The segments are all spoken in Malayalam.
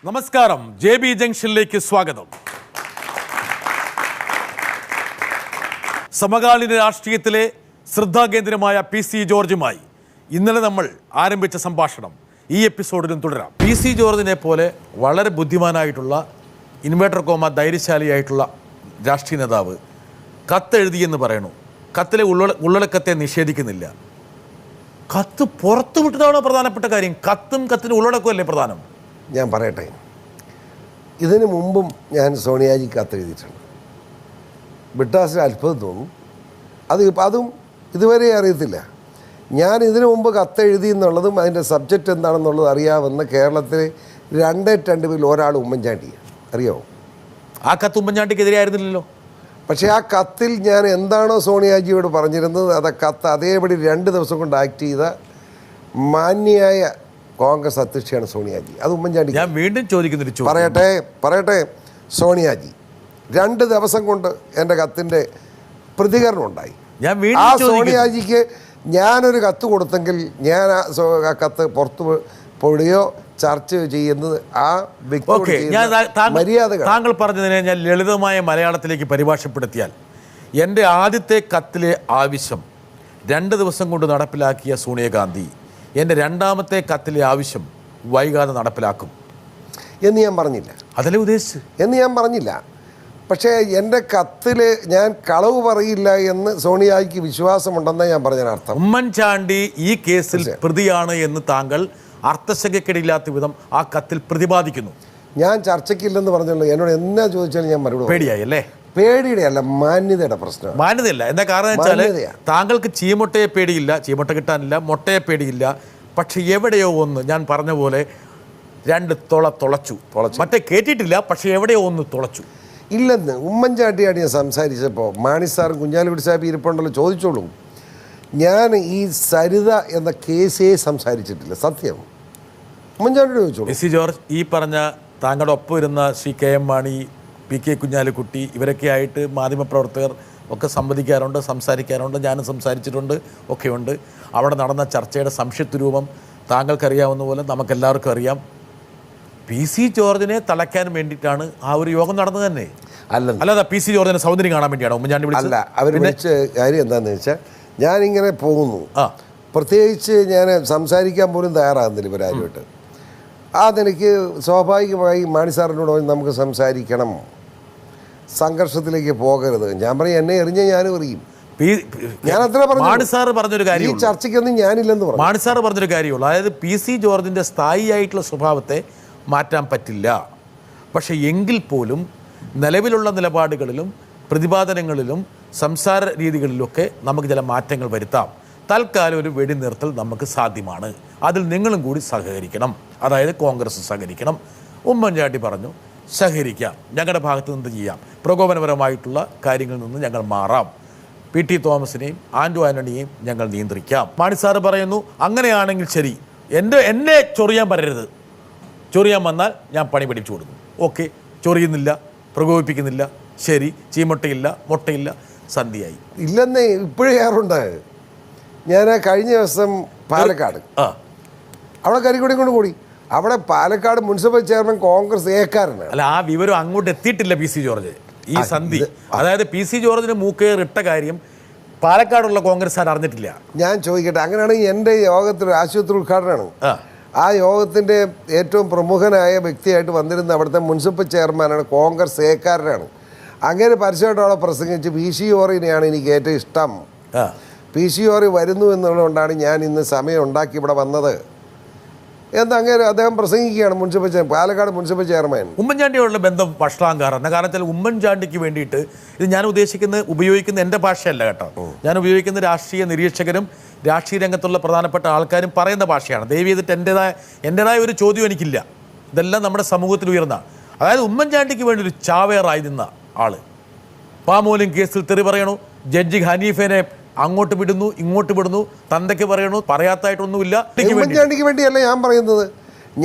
നമസ്കാരം, JB ജംഗ്ഷനിലേക്ക് സ്വാഗതം. സമകാലീന രാഷ്ട്രീയത്തിലെ ശ്രദ്ധാകേന്ദ്രമായ PC ജോർജുമായി ഇന്നലെ നമ്മൾ ആരംഭിച്ച സംഭാഷണം ഈ എപ്പിസോഡിലും തുടരാം. PC ജോർജിനെ പോലെ വളരെ ബുദ്ധിമാനായിട്ടുള്ള ഇൻവേർട്ടർ കോമ ധൈര്യശാലിയായിട്ടുള്ള രാഷ്ട്രീയ നേതാവ് കത്തെഴുതിയെന്ന് പറയണു. കത്തിലെ ഉള്ളടക്കത്തെ നിഷേധിക്കുന്നില്ല. കത്ത് പുറത്തു വിട്ടതാണോ പ്രധാനപ്പെട്ട കാര്യം? കത്തിന് ഉള്ളടക്കമല്ലേ പ്രധാനം? ഞാൻ പറയട്ടെ, ഇതിനു മുമ്പും ഞാൻ സോണിയാജി കത്തെഴുതിയിട്ടുണ്ട്. ബിട്ടാസിന് അത്ഭുതം തോന്നും. അതും ഇതുവരെ അറിയത്തില്ല. ഞാൻ ഇതിനു മുമ്പ് കത്തെഴുതി എന്നുള്ളതും അതിൻ്റെ സബ്ജക്റ്റ് എന്താണെന്നുള്ളത് അറിയാവുന്ന കേരളത്തിലെ രണ്ടേ ഒരാൾ ഉമ്മൻചാണ്ടിയാണ്. അറിയാമോ? ആ കത്ത് ഉമ്മൻചാണ്ടിക്കെതിരെയായിരുന്നില്ലല്ലോ. പക്ഷേ ആ കത്തിൽ ഞാൻ എന്താണോ സോണിയാജിയോട് പറഞ്ഞിരുന്നത് അത് കത്ത് അതേപടി 2 ദിവസം കൊണ്ട് ആക്ട് ചെയ്ത മാന്യയായ കോൺഗ്രസ് അധ്യക്ഷയാണ് സോണിയാജി. അത് ഉമ്മൻചാണ്ടി. ഞാൻ വീണ്ടും ചോദിക്കുന്നു, പറയട്ടെ സോണിയാജി 2 ദിവസം കൊണ്ട് എൻ്റെ കത്തിൻ്റെ പ്രതികരണം ഉണ്ടായി. ആ സോണിയാജിക്ക് ഞാനൊരു കത്ത് കൊടുത്തെങ്കിൽ ഞാൻ ആ കത്ത് പുറത്തു പോവുകയോ ചർച്ച ചെയ്യുന്നത് ആ വ്യക്തി മര്യാദ. താങ്കൾ പറഞ്ഞതിനെ ഞാൻ ലളിതമായ മലയാളത്തിലേക്ക് പരിഭാഷപ്പെടുത്തിയാൽ, എൻ്റെ ആദ്യത്തെ കത്തിലെ ആവശ്യം 2 ദിവസം കൊണ്ട് നടപ്പിലാക്കിയ സോണിയാഗാന്ധി എൻ്റെ രണ്ടാമത്തെ കത്തിലെ ആവശ്യം വൈകാതെ നടപ്പിലാക്കും എന്ന് ഞാൻ പറഞ്ഞില്ല. അതല്ലേ ഉദ്ദേശിച്ച് എന്ന് ഞാൻ പറഞ്ഞില്ല. പക്ഷേ എൻ്റെ കത്തിൽ ഞാൻ കളവ് പറയില്ല എന്ന് സോണിയാജിക്ക് വിശ്വാസമുണ്ടെന്നാണ് ഞാൻ പറഞ്ഞതിനർത്ഥം. ഉമ്മൻചാണ്ടി ഈ കേസിൽ പ്രതിയാണ് എന്ന് താങ്കൾ അർത്ഥശങ്കയ്ക്കിടയില്ലാത്ത വിധം ആ കത്തിൽ പ്രതിപാദിക്കുന്നു. ഞാൻ ചർച്ചയ്ക്കില്ലെന്ന് പറഞ്ഞല്ലോ. എന്നോട് എന്നാ ചോദിച്ചാലും ഞാൻ മറുപടി. പേടിയായി അല്ലേ? പേടിയുടെ അല്ല, മാന്യതയുടെ പ്രശ്നം. മാന്യതയല്ല. എന്താ കാരണം വെച്ചാൽ താങ്കൾക്ക് ചീമൊട്ടയെ പേടിയില്ല, ചീമൊട്ട കിട്ടാനില്ല, മുട്ടയെ പേടിയില്ല. പക്ഷെ എവിടെയോ ഒന്ന് ഞാൻ പറഞ്ഞ പോലെ 2 തുളച്ചു. മറ്റേ കേട്ടിട്ടില്ല, പക്ഷെ എവിടെയോ ഒന്ന് തുളച്ചു. ഇല്ലെന്ന് ഉമ്മൻചാണ്ടിയാണ് ഞാൻ സംസാരിച്ചപ്പോൾ മാണി സാറും കുഞ്ഞാലിക്കുട്ടി സാഹിബ് ഇരിപ്പുണ്ടല്ലോ, ചോദിച്ചോളൂ. ഞാൻ ഈ സരിത എന്ന കേസേ സംസാരിച്ചിട്ടില്ല. സത്യം. ഉമ്മൻചാണ്ടിയോട് ചോദിച്ചോളൂ. PC ജോർജ് ഈ പറഞ്ഞ താങ്കളുടെ ഒപ്പം ഇരുന്ന ശ്രീ KM മാണി, PK കുഞ്ഞാലിക്കുട്ടി ഇവരൊക്കെ ആയിട്ട് മാധ്യമപ്രവർത്തകർ ഒക്കെ സംസാരിക്കാറുണ്ട്. ഞാനും സംസാരിച്ചിട്ടുണ്ട്, ഒക്കെയുണ്ട്. അവിടെ നടന്ന ചർച്ചയുടെ സംക്ഷിപ്ത രൂപം താങ്കൾക്കറിയാവുന്ന പോലെ നമുക്കെല്ലാവർക്കും അറിയാം. PC ജോർജിനെ തളയ്ക്കാൻ വേണ്ടിയിട്ടാണ് ആ ഒരു യോഗം നടന്നത് തന്നെ. അല്ലാതെ PC ജോർജിനെ സൗന്ദര്യം കാണാൻ വേണ്ടിയാണ് ഉമ്മൻചാണ്ടി വിളിച്ചത്. അല്ല, അവർ വിളിച്ച കാര്യം എന്താണെന്ന് വെച്ചാൽ ഞാനിങ്ങനെ പോകുന്നു. പ്രത്യേകിച്ച് ഞാൻ സംസാരിക്കാൻ പോലും തയ്യാറാകുന്നില്ല ഇവരാരുമായിട്ട്. അതെനിക്ക് സ്വാഭാവികമായി മാണി സാറിനോട് നമുക്ക് സംസാരിക്കണം, സംഘർഷത്തിലേക്ക് പോകരുത്. ഞാൻ പറയും, എന്നെ എറിഞ്ഞ ഞാനും എറിയും. ഞാൻ അത്ര പറഞ്ഞു. ഈ ചർച്ചയ്ക്കൊന്നും ഞാനില്ലെന്ന് പറഞ്ഞു. മാണി സാർ പറഞ്ഞൊരു കാര്യമുള്ളൂ. അതായത് PC ജോർജിൻ്റെ സ്ഥായിയായിട്ടുള്ള സ്വഭാവത്തെ മാറ്റാൻ പറ്റില്ല. പക്ഷേ എങ്കിൽ പോലും നിലവിലുള്ള നിലപാടുകളിലും പ്രതിപാദനങ്ങളിലും സംസാര രീതികളിലൊക്കെ നമുക്ക് ചില മാറ്റങ്ങൾ വരുത്താം. തൽക്കാലം ഒരു വെടിനിർത്തൽ നമുക്ക് സാധ്യമാണ്. അതിൽ നിങ്ങളും കൂടി സഹകരിക്കണം, അതായത് കോൺഗ്രസ് സഹകരിക്കണം. ഉമ്മൻചാണ്ടി പറഞ്ഞു, സഹകരിക്കാം, ഞങ്ങളുടെ ഭാഗത്ത് നിന്ന് ചെയ്യാം, പ്രകോപനപരമായിട്ടുള്ള കാര്യങ്ങളിൽ നിന്ന് ഞങ്ങൾ മാറാം, PT തോമസിനെയും ആൻഡ്രു ആന്റണിയെയും ഞങ്ങൾ നിയന്ത്രിക്കാം. മാണി സാറ് പറയുന്നു, അങ്ങനെയാണെങ്കിൽ ശരി, എന്നെ ചൊറിയാൻ പറയരുത്, ചൊറിയാൻ വന്നാൽ ഞാൻ പണി പഠിപ്പിച്ചു കൊടുക്കും. ഓക്കെ, ചൊറിയുന്നില്ല, പ്രകോപിപ്പിക്കുന്നില്ല, ശരി, ചീമൊട്ടയില്ല, മുട്ടയില്ല, സന്ധിയായി. ഇല്ലെന്നേ ഇപ്പോഴും ഏറുണ്ട്. ഞാൻ കഴിഞ്ഞ ദിവസം പാലക്കാട്, അവിടെ കരിക്കൊടി കൊണ്ട് കൂടി. അവിടെ പാലക്കാട് മുനിസിപ്പൽ ചെയർമാൻ കോൺഗ്രസ് ഏക്കാരനാണ്. അല്ല, ആ വിവരം അങ്ങോട്ട് എത്തിയിട്ടില്ല PC ജോർജ്. ഈ സന്ധി, അതായത് PC ജോർജിന് മൂക്കേറിട്ട കാര്യം പാലക്കാടുള്ള കോൺഗ്രസ്സുകാർ അറിഞ്ഞിട്ടില്ല. ഞാൻ ചോദിക്കട്ടെ, അങ്ങനെയാണെങ്കിൽ എൻ്റെ യോഗത്തിൽ ആശുപത്രി ഉദ്ഘാടനമാണ്. ആ യോഗത്തിൻ്റെ ഏറ്റവും പ്രമുഖനായ വ്യക്തിയായിട്ട് വന്നിരുന്ന അവിടുത്തെ മുനിസിപ്പൽ ചെയർമാനാണ്, കോൺഗ്രസ് ഏക്കാരനാണ്. അങ്ങനെ പരസ്യമായിട്ട് അവിടെ പ്രസംഗിച്ച് PC ജോർജിനെയാണ് എനിക്ക് ഏറ്റവും ഇഷ്ടം. PC ജോർജ് വരുന്നു എന്നുള്ളതുകൊണ്ടാണ് ഞാൻ ഇന്ന് സമയം ഉണ്ടാക്കി ഇവിടെ വന്നത് എന്നങ്ങനെ അദ്ദേഹം പ്രസംഗിക്കുകയാണ്. Palakkad municipal chairman. ഉമ്മൻചാണ്ടിയോടുള്ള ബന്ധം വഷളാങ്കാറാണ്. കാരണം വെച്ചാൽ ഉമ്മൻചാണ്ടിക്ക് വേണ്ടിയിട്ട്, ഇത് ഞാൻ ഉപയോഗിക്കുന്ന എൻ്റെ ഭാഷയല്ല കേട്ടോ, ഞാൻ ഉപയോഗിക്കുന്ന രാഷ്ട്രീയ നിരീക്ഷകരും രാഷ്ട്രീയ രംഗത്തുള്ള പ്രധാനപ്പെട്ട ആൾക്കാരും പറയുന്ന ഭാഷയാണ്. ദയവ് ചെയ്തിട്ട് എൻ്റെതായ ഒരു ചോദ്യം എനിക്കില്ല. ഇതെല്ലാം നമ്മുടെ സമൂഹത്തിൽ ഉയർന്ന, അതായത് ഉമ്മൻചാണ്ടിക്ക് വേണ്ടി ഒരു ചാവേറായി നിന്ന ആള്. പാമോലിൻ കേസിൽ തെറി പറയണു, ജഡ്ജി ഹനീഫിനെ അങ്ങോട്ട് വിടുന്നു, ഇങ്ങോട്ട് വിടുന്നു, തന്തയ്ക്ക് പറയണു, പറയാത്തായിട്ടൊന്നുമില്ല. ഉമ്മൻചാണ്ടിക്ക് വേണ്ടിയല്ല ഞാൻ പറയുന്നത്.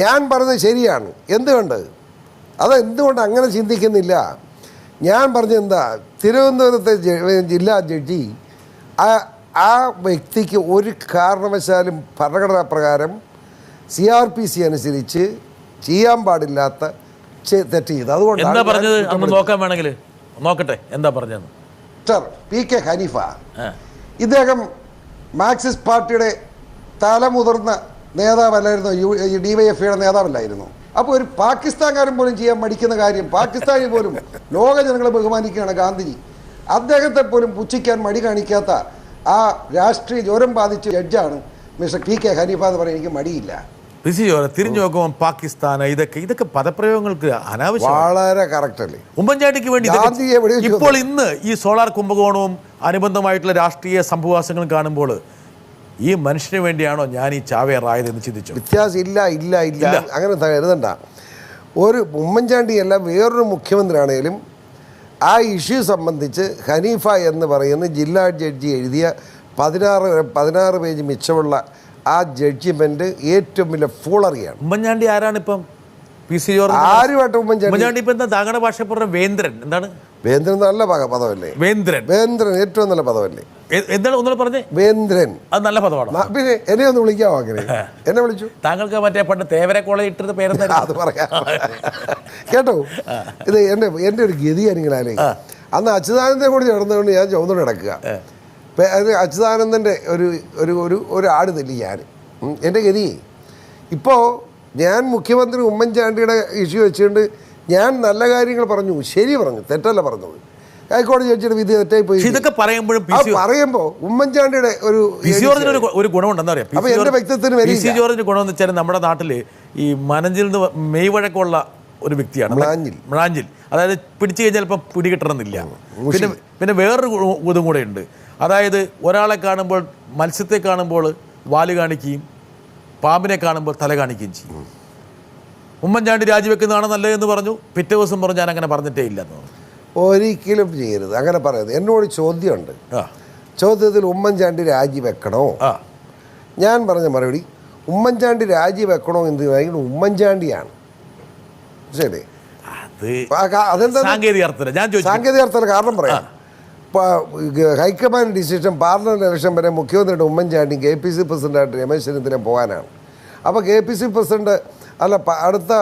ഞാൻ പറഞ്ഞത് ശരിയാണ്. എന്തുകൊണ്ട് അങ്ങനെ ചിന്തിക്കുന്നില്ല? ഞാൻ പറഞ്ഞെന്താ, തിരുവനന്തപുരത്തെ ജില്ലാ ജഡ്ജി ആ വ്യക്തിക്ക് ഒരു കാരണവശാലും ഭരണഘടനാ പ്രകാരം CRPC അനുസരിച്ച് ചെയ്യാൻ പാടില്ലാത്ത തെറ്റ് ചെയ്തു. എന്താ പറഞ്ഞത് അന്ന് നോക്കാൻ വേണമെങ്കിൽ നോക്കട്ടെ എന്താ പറഞ്ഞത്. P.K. ഹനീഫ ഇദ്ദേഹം മാർക്സിസ്റ്റ് പാർട്ടിയുടെ തലമുതിർന്ന നേതാവല്ലായിരുന്നു, DYFIയുടെ നേതാവല്ലായിരുന്നു. അപ്പോൾ ഒരു പാകിസ്ഥാൻകാരൻ പോലും ചെയ്യാൻ മടിക്കുന്ന കാര്യം, പാകിസ്ഥാനിൽ പോലും ലോക ജനങ്ങളെ ബഹുമാനിക്കുകയാണ് ഗാന്ധിജി. അദ്ദേഹത്തെ പോലും പുച്ഛിക്കാൻ മടി കാണിക്കാത്ത ആ രാഷ്ട്രീയ ജ്വരം ബാധിച്ച ജഡ്ജാണ് മിസ്റ്റർ P.K. ഹനീഫ എന്ന് പറയാൻ എനിക്ക് മടിയില്ല. തിരിഞ്ഞു നോക്കുമ്പോൾ പാകിസ്ഥാൻ ഇതൊക്കെ പദപ്രയോഗങ്ങൾക്ക് അനാവശ്യം, വളരെ കറക്റ്റ് അല്ലേ. ഉമ്മൻചാണ്ടിക്ക് വേണ്ടി ഇപ്പോൾ ഇന്ന് ഈ സോളാർ കുംഭകോണവും അനുബന്ധമായിട്ടുള്ള രാഷ്ട്രീയ സംഭവവാസങ്ങളും കാണുമ്പോൾ ഈ മനുഷ്യന് വേണ്ടിയാണോ ഞാൻ ഈ ചാവേറായത് എന്ന് ചിന്തിച്ചു. വ്യത്യാസം ഇല്ല ഇല്ല ഇല്ല അങ്ങനെ കരുതണ്ട. ഒരു ഉമ്മൻചാണ്ടിയല്ല വേറൊരു മുഖ്യമന്ത്രിയാണേലും ആ ഇഷ്യൂ സംബന്ധിച്ച് ഹനീഫ എന്ന് പറയുന്ന ജില്ലാ ജഡ്ജി എഴുതിയ 16 പേജ് മിച്ചമുള്ള ആ ജഡ്ജിമെന്റ് ഏറ്റവും വലിയ ഫൂളറിയാണ്. ഉമ്മൻചാണ്ടി ആരാണ് ഇപ്പം? PC ജോർജ് ആരുമായിട്ട് ഉമ്മൻചാണ്ടി ഇപ്പം എന്താ താങ്കളുടെ ഭാഷ പറഞ്ഞ വേന്ദ്രൻ എന്താണ്? വേന്ദ്രൻ നല്ല പദമല്ലേ? വേന്ദ്രൻ ഏറ്റവും നല്ല പദമല്ലേ? എന്താണ് ഒന്നുകൂടെ പറഞ്ഞേ? വേന്ദ്രൻ അത് നല്ല പദമാണ്. പിന്നെ എന്നെ ഒന്ന് വിളിക്കാമോ? അങ്ങനെ എന്നെ വിളിച്ചു. താങ്കൾക്ക് മറ്റേ പണ്ട് തേവരെ കോളേജ് ഇട്ടത് പേരെന്താ? അത് പറയാം കേട്ടോ. ഇത് എൻ്റെ ഒരു ഗതിയാണെങ്കിലേ അന്ന് അച്യുതാനന്ദനെ കൂടി നടന്നുകൊണ്ട് ഞാൻ ചുവന്നുകൊണ്ട് കിടക്കുക. അച്യുതാനന്ദൻ്റെ ഒരു ആട് തല്ലി ഞാൻ എൻ്റെ ഗതി. ഇപ്പോൾ ഞാൻ മുഖ്യമന്ത്രി ഉമ്മൻചാണ്ടിയുടെ ഇഷ്യൂ വെച്ചുകൊണ്ട് ഞാൻ നല്ല കാര്യങ്ങൾ പറഞ്ഞു, ശരി പറഞ്ഞു, തെറ്റല്ല പറഞ്ഞത്. ഹൈക്കോടതി ജഡ്ജിയുടെ വിധി തെറ്റായി പോയി. ഇതൊക്കെ പറയുമ്പോൾ ഉമ്മൻചാണ്ടിയുടെ ഒരു ഗുണമുണ്ടെന്ന് അറിയാം. അപ്പോൾ എൻ്റെ വ്യക്തിത്വത്തിന് PC ജോർജിന്റെ ഗുണമെന്ന് വെച്ചാൽ നമ്മുടെ നാട്ടിൽ ഈ മനഞ്ചിൽ നിന്ന് മെയ്വഴക്കമുള്ള ഒരു വ്യക്തിയാണ് മ്ലാഞ്ചിൽ. അതായത് പിടിച്ചു കഴിഞ്ഞാൽ ഇപ്പം പിടികിട്ടണമെന്നില്ല. പിന്നെ വേറൊരു ഇതും കൂടെ ഉണ്ട്. അതായത് ഒരാളെ കാണുമ്പോൾ, മത്സ്യത്തെ കാണുമ്പോൾ വാല് കാണിക്കുകയും പാമ്പിനെ കാണുമ്പോൾ തല കാണിക്കുകയും ചെയ്യും. ഉമ്മൻചാണ്ടി രാജിവെക്കുന്നതാണ് നല്ലതെന്ന് പറഞ്ഞു. പിറ്റേ ദിവസം പറഞ്ഞു ഞാൻ അങ്ങനെ പറഞ്ഞിട്ടേ ഇല്ല എന്ന് പറഞ്ഞു. ഒരിക്കലും ചെയ്യരുത്, അങ്ങനെ പറയരുത്. എന്നോട് ചോദ്യമുണ്ട്. ചോദ്യത്തിൽ ഉമ്മൻചാണ്ടി രാജിവെക്കണോ? ഞാൻ പറഞ്ഞ മറുപടി ഉമ്മൻചാണ്ടി രാജിവെക്കണോ എന്ന് പറയുന്നത് ഉമ്മൻചാണ്ടിയാണ്. ശരി, അതെന്താ സാങ്കേതിക അർത്ഥം? കാരണം പറയാം. ഹൈക്കമാൻഡ് ഡിസിഷൻ പാർലമെന്റ് ഇലക്ഷൻ വരെ മുഖ്യമന്ത്രിയുടെ ഉമ്മൻചാണ്ടി KPC പ്രസിഡന്റായിട്ട് രമേശ് ചെന്നിത്തല പോകാനാണ്. അപ്പോൾ KPC പ്രസിഡന്റ് അല്ല, അടുത്ത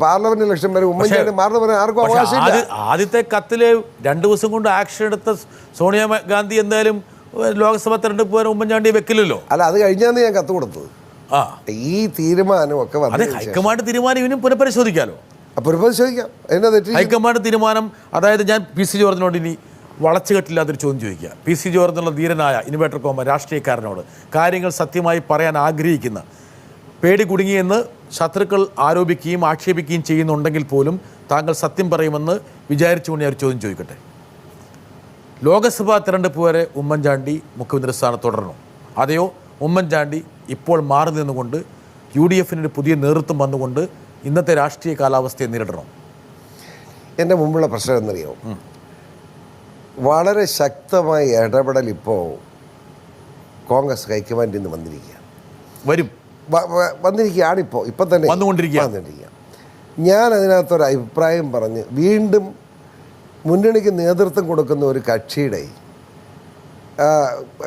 പാർലമെന്റ് ഇലക്ഷൻ വരെ ഉമ്മൻചാണ്ടി മാറുന്ന പറയാൻ ആർക്കും അവകാശമില്ല. ആദ്യത്തെ കത്തില് 2 ദിവസം കൊണ്ട് ആക്ഷൻ എടുത്ത സോണിയാഗാന്ധി എന്തായാലും ലോക്സഭ തെരഞ്ഞെടുപ്പ് വരെ ഉമ്മൻചാണ്ടിയെ വെക്കില്ലല്ലോ. അല്ല, അത് കഴിഞ്ഞാണ് ഞാൻ കത്ത് കൊടുത്തത്. ഈ തീരുമാനമൊക്കെ ഹൈക്കമാൻഡ് തീരുമാനം ഇവനും പുനഃപരിശോധിക്കാമല്ലോ. പുനഃപരിശോധിക്കാം. എന്നാ തെറ്റി? ഹൈക്കമാൻഡ് തീരുമാനം, അതായത് ഞാൻ PC ജോർജിനോട് ഇനി വളച്ചുകെട്ടില്ലാത്തൊരു ചോദ്യം ചോദിക്കുക. PC ജോർജ് എന്നുള്ള ധീരനായ ഇൻവേർട്ടർ കോമ രാഷ്ട്രീയക്കാരനോട് കാര്യങ്ങൾ സത്യമായി പറയാൻ ആഗ്രഹിക്കുന്ന, പേടി കുടുങ്ങിയെന്ന് ശത്രുക്കൾ ആരോപിക്കുകയും ആക്ഷേപിക്കുകയും ചെയ്യുന്നുണ്ടെങ്കിൽ പോലും താങ്കൾ സത്യം പറയുമെന്ന് വിചാരിച്ചുകൊണ്ട് ഞാൻ ഒരു ചോദ്യം ചോദിക്കട്ടെ. ലോക്സഭാ തിരഞ്ഞെടുപ്പ് വരെ ഉമ്മൻചാണ്ടി മുഖ്യമന്ത്രി സ്ഥാനത്ത് തുടരണോ? അതെയോ ഉമ്മൻചാണ്ടി ഇപ്പോൾ മാറി നിന്നുകൊണ്ട് UDFന് ഒരു പുതിയ നേതൃത്വം വന്നുകൊണ്ട് ഇന്നത്തെ രാഷ്ട്രീയ കാലാവസ്ഥയെ നേരിടണം? എൻ്റെ മുമ്പുള്ള പ്രശ്നം എന്നറിയോ, വളരെ ശക്തമായ ഇടപെടൽ ഇപ്പോൾ കോൺഗ്രസ് ഹൈക്കമാൻഡിൽ നിന്ന് വന്നിരിക്കുകയാണിപ്പോൾ ഇപ്പം തന്നെ വന്നുകൊണ്ടിരിക്കുക. ഞാൻ അതിനകത്തൊരു അഭിപ്രായം പറഞ്ഞ് വീണ്ടും മുന്നണിക്ക് നേതൃത്വം കൊടുക്കുന്ന ഒരു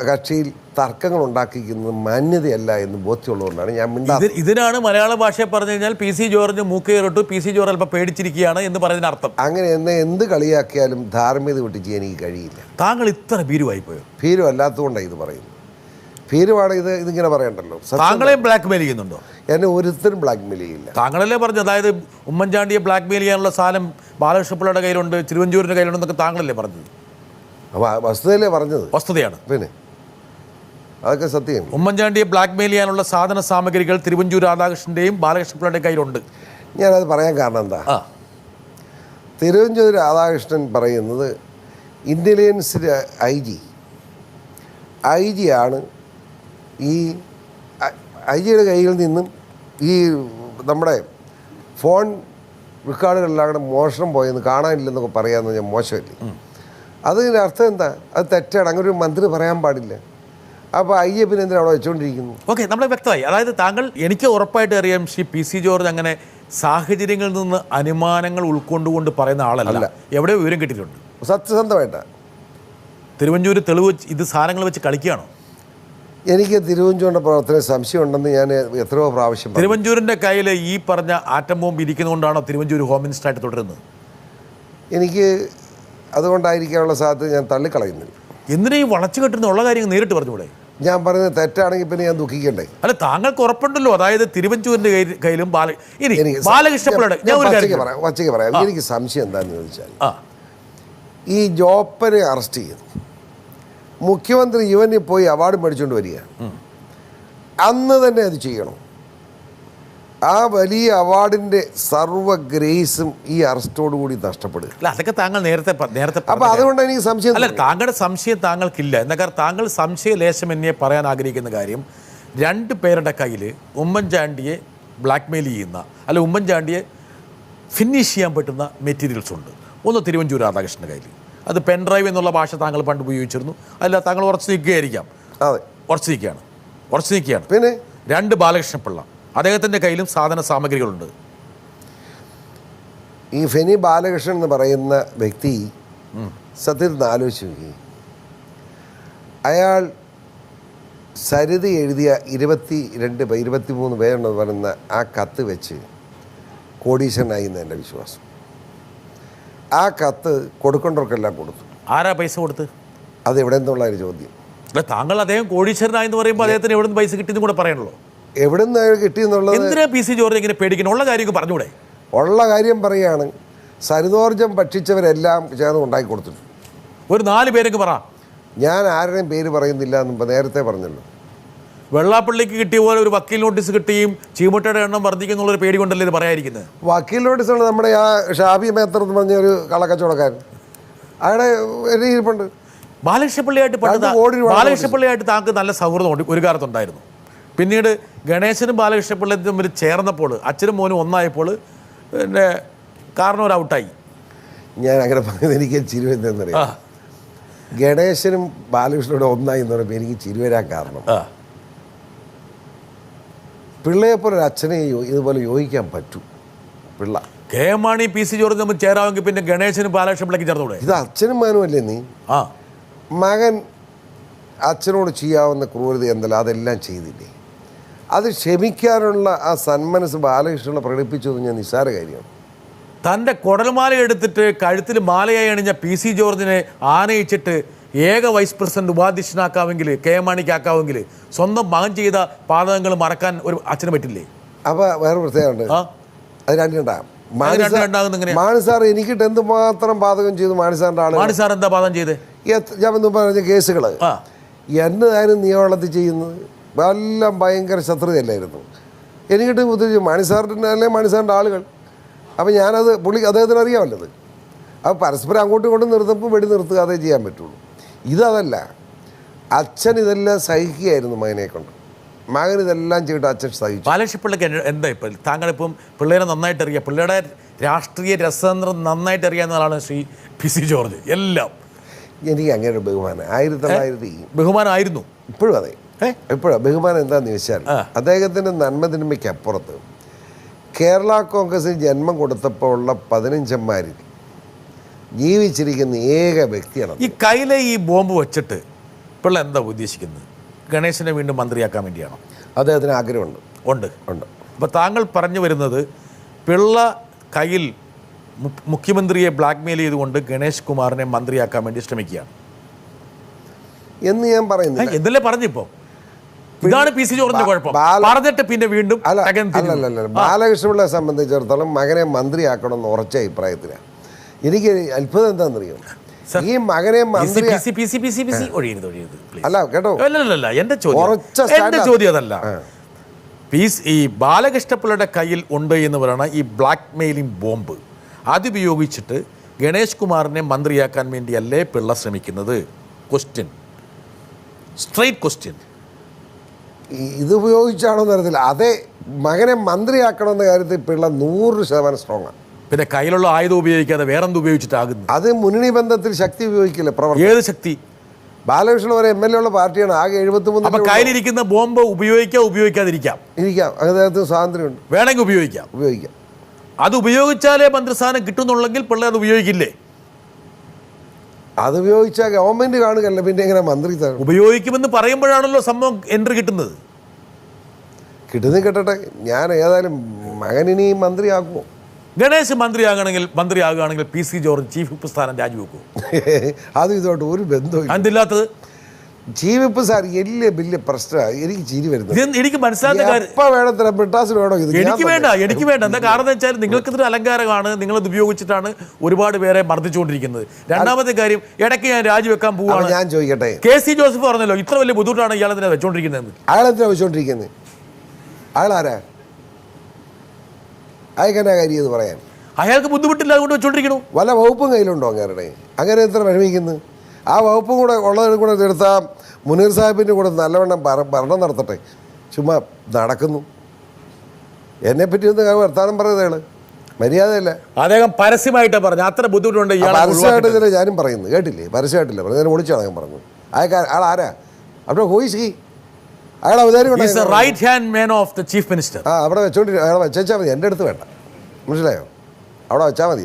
കക്ഷിയിൽ തർക്കങ്ങൾ ഉണ്ടാക്കിക്കുന്നത് മാന്യതയല്ല എന്ന് ബോധ്യമുള്ളതുകൊണ്ടാണ് ഞാൻ ഇതിനാണ് മലയാള ഭാഷയെ പറഞ്ഞു കഴിഞ്ഞാൽ PC ജോർജ് മൂക്കേറിട്ടു, PC ജോർജ് അല്പം പേടിച്ചിരിക്കുകയാണ് എന്ന് പറയുന്നതിന് അർത്ഥം. അങ്ങനെ എന്നെ എന്ത് കളിയാക്കിയാലും ധാർമ്മികത വിട്ട് ചെയ്യാൻ എനിക്ക് കഴിയില്ല. താങ്കൾ ഇത്ര ഭീരുവായി പോയോ? ഭീരു അല്ലാത്തതുകൊണ്ടാണ് ഇത് പറയുന്നത്. ഭീരുവാണ് ഇതിങ്ങനെ പറയണ്ടല്ലോ. താങ്കളെയും ബ്ലാക്ക് മെയിൽ ചെയ്യുന്നുണ്ടോ? എന്നെ ഒരുത്തരും ബ്ലാക്ക് മെയിൽ ചെയ്യില്ല. താങ്കളല്ലേ പറഞ്ഞു, അതായത് ഉമ്മൻചാണ്ടിയെ ബ്ലാക്ക് മെയിൽ ചെയ്യാനുള്ള സാധനം ബാലകൃഷ്ണപിള്ളയുടെ കയ്യിലുണ്ട്, തിരുവഞ്ചൂരിൻ്റെ കയ്യിലുണ്ടെന്നൊക്കെ താങ്കളല്ലേ പറഞ്ഞത്? വസ്തുതയല്ലേ പറഞ്ഞത്? വസ്തുതയാണ്. പിന്നെ അതൊക്കെ സത്യം. ഉമ്മൻചാണ്ടിയെ ബ്ലാക്ക് മെയിൽ ചെയ്യാനുള്ള സാധന സാമഗ്രികൾ തിരുവഞ്ചൂർ രാധാകൃഷ്ണൻ്റെയും ബാലകൃഷ്ണപിള്ളയുടെ കയ്യിലുണ്ട്. ഞാനത് പറയാൻ കാരണം എന്താ, തിരുവഞ്ചൂർ രാധാകൃഷ്ണൻ പറയുന്നത് ഇൻ്റലിജൻസിൻ്റെ IG ആണ്. ഈ IG യുടെ കയ്യിൽ നിന്നും ഈ നമ്മുടെ ഫോൺ റെക്കോർഡുകളെല്ലാം കൂടെ മോഷണം പോയെന്ന് കാണാനില്ലെന്നൊക്കെ പറയാമെന്ന് ഞാൻ മോശമല്ലേ? അതിൻ്റെ അർത്ഥം എന്താ? അത് തെറ്റാണ്. അങ്ങനെ ഒരു മന്ത്രി പറയാൻ പാടില്ല. അപ്പോൾ പിന്നെ എന്തിനാണ് അവിടെ വെച്ചുകൊണ്ടിരിക്കുന്നു? ഓക്കെ, നമ്മളെ വ്യക്തമായി. അതായത് താങ്കൾ, എനിക്ക് ഉറപ്പായിട്ട് അറിയാം ശ്രീ PC ജോർജ് അങ്ങനെ സാഹചര്യങ്ങളിൽ നിന്ന് അനുമാനങ്ങൾ ഉൾക്കൊണ്ടുകൊണ്ട് പറയുന്ന ആളല്ല. എവിടെയോ വിവരം കിട്ടിയിട്ടുണ്ട്. സത്യസന്ധമായിട്ടാണ്. തിരുവഞ്ചൂർ തെളിവ് ഇത് സാധനങ്ങൾ വെച്ച് കളിക്കുകയാണോ? എനിക്ക് തിരുവഞ്ചൂരിൻ്റെ പ്രവർത്തനം സംശയമുണ്ടെന്ന് ഞാൻ എത്രയോ പ്രാവശ്യം പറഞ്ഞു. തിരുവഞ്ചൂരിൻ്റെ കയ്യിൽ ഈ പറഞ്ഞ ആറ്റം ബോംബ് ഇരിക്കുന്നതുകൊണ്ടാണോ തിരുവഞ്ചൂർ ഹോം മിനിസ്റ്ററായിട്ട് തുടരുന്നത്? എനിക്ക് അതുകൊണ്ടായിരിക്കാനുള്ള സാധ്യത ഞാൻ തള്ളിക്കളയുന്നില്ല. എന്തിനാ ഈ വളച്ചു കെട്ടുന്ന ഉള്ള കാര്യങ്ങൾ നേരിട്ട് പറഞ്ഞൂടെ? ഞാൻ പറയുന്നത് തെറ്റാണെങ്കിൽ പിന്നെ ഞാൻ ദുഃഖിക്കണ്ടേ? അല്ല, താങ്കൾക്ക് ഉറപ്പുണ്ടല്ലോ, അതായത് തിരുവഞ്ചൂരിന്റെ കയ്യിലും ബാലകൃഷ്ണപിള്ളയുടെ വച്ചയ്ക്ക് പറയാം. എനിക്ക് സംശയം എന്താണെന്ന് ചോദിച്ചാൽ, ഈ ജോപ്പനെ അറസ്റ്റ് ചെയ്തു, മുഖ്യമന്ത്രി ഇവന് പോയി അവാർഡ് മേടിച്ചുകൊണ്ട് വരിക, അന്ന് തന്നെ അത് ചെയ്യണം. ആ വലിയ അവാർഡിന്റെ സർവ്വ ഗ്രേസും ഈ അറസ്റ്റോടുകൂടി നഷ്ടപ്പെടുക. അല്ല, അതൊക്കെ താങ്കൾ നേരത്തെ അപ്പൊ അതുകൊണ്ട് എനിക്ക് സംശയം. അല്ല, താങ്കളുടെ സംശയം താങ്കൾക്കില്ല. എന്താ കാരണം താങ്കൾ സംശയലേശം എന്നെ പറയാൻ ആഗ്രഹിക്കുന്ന കാര്യം, 2 പേരുടെ കയ്യിൽ ഉമ്മൻചാണ്ടിയെ ബ്ലാക്ക്മെയിൽ ചെയ്യുന്ന, അല്ല ഉമ്മൻചാണ്ടിയെ ഫിനിഷ് ചെയ്യാൻ പറ്റുന്ന മെറ്റീരിയൽസ് ഉണ്ട്. ഒന്ന് തിരുവഞ്ചൂർ രാധാകൃഷ്ണൻ്റെ കയ്യിൽ, അത് പെൻഡ്രൈവ് എന്നുള്ള ഭാഷ താങ്കൾ പണ്ട് ഉപയോഗിച്ചിരുന്നു. അല്ല, താങ്കൾ ഉറച്ചു നിൽക്കുകയായിരിക്കാം. അതെ, ഉറച്ചു നിൽക്കുകയാണ്. പിന്നെ 2 ബാലകൃഷ്ണപിള്ള, അദ്ദേഹത്തിൻ്റെ കയ്യിലും സാധന സാമഗ്രികളുണ്ട്. ഈ ഫെനി ബാലകൃഷ്ണൻ എന്ന് പറയുന്ന വ്യക്തി സത്യത്തിൽ ആലോചിച്ച് നോക്കി, അയാൾ സരിത എഴുതിയ 23 പേരെന്ന് പറയുന്ന ആ കത്ത് വെച്ച് കോടീശ്വരനായി എന്ന് എൻ്റെ വിശ്വാസം. ആ കത്ത് കൊടുക്കേണ്ടവർക്കെല്ലാം കൊടുത്തു. ആരാ പൈസ കൊടുത്ത്? അത് എവിടെ നിന്നുള്ളൊരു ചോദ്യം. അല്ല, താങ്കൾ അദ്ദേഹം കോടീശ്വരനായെന്ന് പറയുമ്പോൾ അദ്ദേഹത്തിന് എവിടെ നിന്ന് പൈസ കിട്ടിയെന്ന് കൂടെ പറയണല്ലോ. എവിടെ നിന്ന് കിട്ടിയെന്നുള്ളത് എന്തിനാ PC ജോർജ് ഇങ്ങനെ പേടിക്കണം? ഉള്ള കാര്യം പറഞ്ഞൂടെ? ഉള്ള കാര്യം പറയുകയാണ്. സരിതോർജം ഭക്ഷിച്ചവരെല്ലാം ചേർന്ന് ഉണ്ടാക്കി കൊടുത്തിട്ടുണ്ട്. ഒരു 4 പേരൊക്കെ പറ. ഞാൻ ആരുടെയും പേര് പറയുന്നില്ല എന്ന് നേരത്തെ പറഞ്ഞല്ലോ. വെള്ളാപ്പള്ളിക്ക് കിട്ടിയ പോലെ ഒരു വക്കീൽ നോട്ടീസ് കിട്ടുകയും ചീമുട്ടയുടെ എണ്ണം വർദ്ധിക്കുന്നുള്ളൊരു പേടി കൊണ്ടല്ലേ ഇത് പറയാതിരിക്കുന്നത്? വക്കീൽ നോട്ടീസാണ് നമ്മുടെ ആ ഷാബി മേത്തർ എന്ന് പറഞ്ഞ ഒരു കള്ളക്കച്ചവടക്കാരൻ, അയാളെ ഇരിപ്പുണ്ട്. ബാലകൃഷ്ണപിള്ളയായിട്ട് താങ്കൾക്ക് നല്ല സൗഹൃദം ഒരു കാലത്തുണ്ടായിരുന്നു. പിന്നീട് ഗണേശനും ബാലകൃഷ്ണപിള്ളയും തമ്മിൽ ചേർന്നപ്പോൾ, അച്ഛനും മോനും ഒന്നായപ്പോൾ പിന്നെ കാരണം ഒരു ഔട്ടായി. ഞാൻ അങ്ങനെ പറയുന്നത് എനിക്ക് ചിരിവെന്നറിയാം. ഗണേശനും ബാലകൃഷ്ണനോട് ഒന്നായി എന്ന് പറയുമ്പോൾ എനിക്ക് ചിരിവരാൻ കാരണം, പിള്ളയെപ്പോലെ ഒരു അച്ഛനെ ഇതുപോലെ യോജിക്കാൻ പറ്റൂ. Pillai KM Mani PC George തമ്മിൽ ചേരാമെങ്കിൽ പിന്നെ ഗണേശനും ബാലകൃഷ്ണപിള്ളയ്ക്ക് ചേർന്നൂടെ? ഇത് അച്ഛനും മകനും അല്ലേ നീ? മകൻ അച്ഛനോട് ചെയ്യാവുന്ന ക്രൂരത എന്തല്ല അതെല്ലാം ചെയ്തില്ലേ? അത് ക്ഷമിക്കാനുള്ള ആ സന്മനസ് ബാലകൃഷ്ണനെ പ്രകടിപ്പിച്ചു എന്ന് ഞാൻ നിസ്സാര കാര്യമാണ്. തൻ്റെ കുടൽമാല എടുത്തിട്ട് കഴുത്തിൽ മാലയായി അണിഞ്ഞ PC ജോർജിനെ ആനയിച്ചിട്ട് ഏക വൈസ് പ്രസിഡന്റ് ഉപാധ്യക്ഷനാക്കാമെങ്കിൽ, KM മാണിക്കാക്കാമെങ്കിൽ, സ്വന്തം മകൻ ചെയ്ത പാതകങ്ങൾ മറക്കാൻ ഒരു അച്ഛന് പറ്റില്ലേ? അപ്പോൾ വേറെ പ്രത്യേകമുണ്ട്. അത് രണ്ടുണ്ടാകും. മാണി സാർ എനിക്കിട്ട് എന്തുമാത്രം പാതകം ചെയ്തു മാണിസാറിൻ്റെ ആള്. മാണി സാർ എന്താ പാതകം ചെയ്ത്? ഞാൻ മുമ്പ് പറഞ്ഞ കേസുകൾ എന്നതായാലും നിയമവളത്തിൽ ചെയ്യുന്നത് എല്ലാം ഭയങ്കര ശത്രുതയല്ലായിരുന്നു. എനിക്കിട്ട് ഉദ്ദേശിച്ചു മാണിസാറിൻ്റെ അല്ലെ മാണിസാറിൻ്റെ ആളുകൾ. അപ്പം ഞാനത് അദ്ദേഹത്തിന് അറിയാമല്ലത്. അപ്പോൾ പരസ്പരം അങ്ങോട്ടും ഇങ്ങോട്ടും നിർത്തുമ്പോൾ വെടി നിർത്തുക, അതേ ചെയ്യാൻ പറ്റുള്ളൂ. ഇതല്ല, അച്ഛൻ ഇതെല്ലാം സഹിക്കുകയായിരുന്നു മകനെ കൊണ്ട്. മകൻ ഇതെല്ലാം ചെയ്തിട്ട് അച്ഛൻ സഹിച്ചു. ബാലകൃഷ്ണപിള്ളയ്ക്ക് എന്താ ഇപ്പം താങ്കളിപ്പം പിള്ളേരെ നന്നായിട്ട് അറിയാം, പിള്ളേരുടെ രാഷ്ട്രീയ രസതന്ത്രം നന്നായിട്ട് അറിയാവുന്ന ആളാണ് ശ്രീ PC ജോർജ്. എല്ലാം എനിക്ക് അങ്ങനെ ഒരു ബഹുമാനം 1900 ബഹുമാനമായിരുന്നു. ഇപ്പോഴും അതെ, ഇപ്പോഴും ബഹുമാനം എന്താണെന്ന് ചോദിച്ചാൽ അദ്ദേഹത്തിൻ്റെ നന്മതിന്മയ്ക്ക് അപ്പുറത്ത് കേരള കോൺഗ്രസിന് ജന്മം കൊടുത്തപ്പോൾ ഉള്ള 15 അമ്മമാരിൽ ജീവിച്ചിരിക്കുന്ന ഏക വ്യക്തിയാണ്. ഈ കയ്യിലെ ഈ ബോംബ് വെച്ചിട്ട് പിള്ള എന്താ ഉദ്ദേശിക്കുന്നത്? ഗണേശനെ വീണ്ടും മന്ത്രിയാക്കാൻ വേണ്ടിയാണോ? അദ്ദേഹത്തിന് ആഗ്രഹമുണ്ട്. ഉണ്ട്. അപ്പോൾ താങ്കൾ പറഞ്ഞു വരുന്നത് പിള്ള കയ്യിൽ മുഖ്യമന്ത്രിയെ ബ്ലാക്ക്മെയിൽ ചെയ്തുകൊണ്ട് ഗണേഷ് കുമാറിനെ മന്ത്രിയാക്കാൻ വേണ്ടി ശ്രമിക്കുകയാണ് എന്ന് ഞാൻ പറയുന്നില്ല. എന്നല്ലേ പറഞ്ഞിപ്പോ? ഇതാണ് PC ജോർജിന്റെ കുഴപ്പം. പറഞ്ഞിട്ട് പിന്നെ വീണ്ടും ബാലകൃഷ്ണപിള്ളയെ സംബന്ധിച്ചിടത്തോളം മകനെ മന്ത്രിയാക്കണമെന്ന് ഉറച്ച അഭിപ്രായത്തിലാണ്. എനിക്ക് അത്ഭുതം എന്താണെന്നറിയോ, ഈ മകനെ മന്ത്രി അല്ല കേട്ടോ, എന്റെ ചോദ്യം അതല്ല. ഈ ബാലകൃഷ്ണപിള്ളയുടെ കയ്യിൽ ഉണ്ട് എന്ന് പറയുന്ന ഈ ബ്ലാക്ക് മെയിലിംഗ് ബോംബ് അതുപയോഗിച്ചിട്ട് ഗണേഷ് കുമാറിനെ മന്ത്രിയാക്കാൻ വേണ്ടിയല്ലേ പിള്ള ശ്രമിക്കുന്നത്? Question, straight question. ഇത് ഉപയോഗിച്ചാണോ എന്നറിയത്തില്ല. അതേ മകനെ മന്ത്രിയാക്കണമെന്ന കാര്യത്തിൽ പിള്ള 100% സ്ട്രോങ് ആണ്. പിന്നെ കയ്യിലുള്ള ആയുധം ഉപയോഗിക്കാതെ വേറെന്ത് ഉപയോഗിച്ചിട്ടാകുന്നു? അത് മുന്നണി ബന്ധത്തിൽ ശക്തി ഉപയോഗിക്കില്ല. ഏത് ശക്തി? ബാലകൃഷ്ണൻ ഒരു MLA ഉള്ള പാർട്ടിയാണ്. ആകെ 73. അപ്പൊ കയ്യിലിരിക്കുന്ന ബോംബ് ഉപയോഗിക്കാതിരിക്കാം. അദ്ദേഹത്തിന് സ്വാതന്ത്ര്യമുണ്ട്, വേണമെങ്കിൽ ഉപയോഗിക്കാം. അത് ഉപയോഗിച്ചാലേ മന്ത്രിസ്ഥാനം കിട്ടുന്നുള്ളെങ്കിൽ പിള്ളേ അത് ഉപയോഗിക്കില്ലേ? അത് ഉപയോഗിച്ചാൽ ഗവൺമെൻറ് കാണുകയല്ല, പിന്നെ എങ്ങനെ മന്ത്രി തരും? ഉപയോഗിക്കുമെന്ന് പറയുമ്പോഴാണല്ലോ സംഭവം എൻട്രി കിട്ടുന്നത്. കിട്ടട്ടെ. ഞാൻ ഏതായാലും മകനിനി മന്ത്രിയാക്കുമോ? ഗണേശ് മന്ത്രിയാകുകയാണെങ്കിൽ P C George chief whip സ്ഥാനം രാജിവെക്കും. അത് ഇതോട്ട് ഒരു ബന്ധവും അതില്ലാത്തത് ചീഫ് വിപ്പ് സാർ വലിയ പ്രശ്നമാണ്. എനിക്ക് ചിരി വരുന്നത്. എനിക്ക് മനസ്സിലാത്ത കാര്യം എനിക്ക് വേണ്ട. എന്താ കാരണം വെച്ചാൽ നിങ്ങൾക്കിതൊരു അലങ്കാരമാണ്, നിങ്ങളത് ഉപയോഗിച്ചിട്ടാണ് ഒരുപാട് പേരെ മർദ്ദിച്ചുകൊണ്ടിരിക്കുന്നത്. രണ്ടാമത്തെ കാര്യം, ഇടയ്ക്ക് ഞാൻ രാജിവെക്കാൻ പോവുകയാണ്. ഞാൻ ചോദിക്കട്ടെ, കെ സി ജോസഫ് പറഞ്ഞല്ലോ ഇത്ര വലിയ ബുദ്ധിമുട്ടാണ് ഇയാളെന്തിനാ വെച്ചോണ്ടിരിക്കുന്നത്. അയാളെന്തിനാ വെച്ചോണ്ടിരിക്കുന്നത്? അയാളാരാ? അയക്കെന്നാ കാര്യം എന്ന് പറയാൻ? അയാൾക്ക് ബുദ്ധിമുട്ടില്ല, അതുകൊണ്ട് വെച്ചോണ്ടിരിക്കണു. വല്ല വകുപ്പും കയ്യിലുണ്ടോ അങ്ങനെ എത്ര വിഷമിക്കുന്നത്? ആ വകുപ്പും കൂടെ ഉള്ളതിനും കൂടെ എടുത്താൽ മുനീർ സാഹിബിൻ്റെ കൂടെ നല്ലവണ്ണം ഭരണം നടത്തട്ടെ. ചുമ്മാ നടക്കുന്നു. എന്നെപ്പറ്റി ഒന്ന് വർത്താനം പറയുന്നതാണ് മര്യാദയല്ല. അദ്ദേഹം പരസ്യമായിട്ട് പറഞ്ഞു അത്ര ബുദ്ധിമുട്ടുണ്ട്. പരസ്യമായിട്ടില്ല ഞാനും പറയുന്നത് കേട്ടില്ലേ? പരസ്യമായിട്ടില്ല പറഞ്ഞു, ഞാൻ വിളിച്ചാണ് ഞാൻ പറഞ്ഞു. ആളാരാ? അവിടെ ഹോയിസ് അയാൾ അവതാരം right hand man of the chief minister. അവിടെ വെച്ചോണ്ടിരിക്കും. അയാളെ വെച്ചാൽ മതി, എൻ്റെ അടുത്ത് വേണ്ട. മനസ്സിലായോ? അവിടെ വെച്ചാൽ മതി.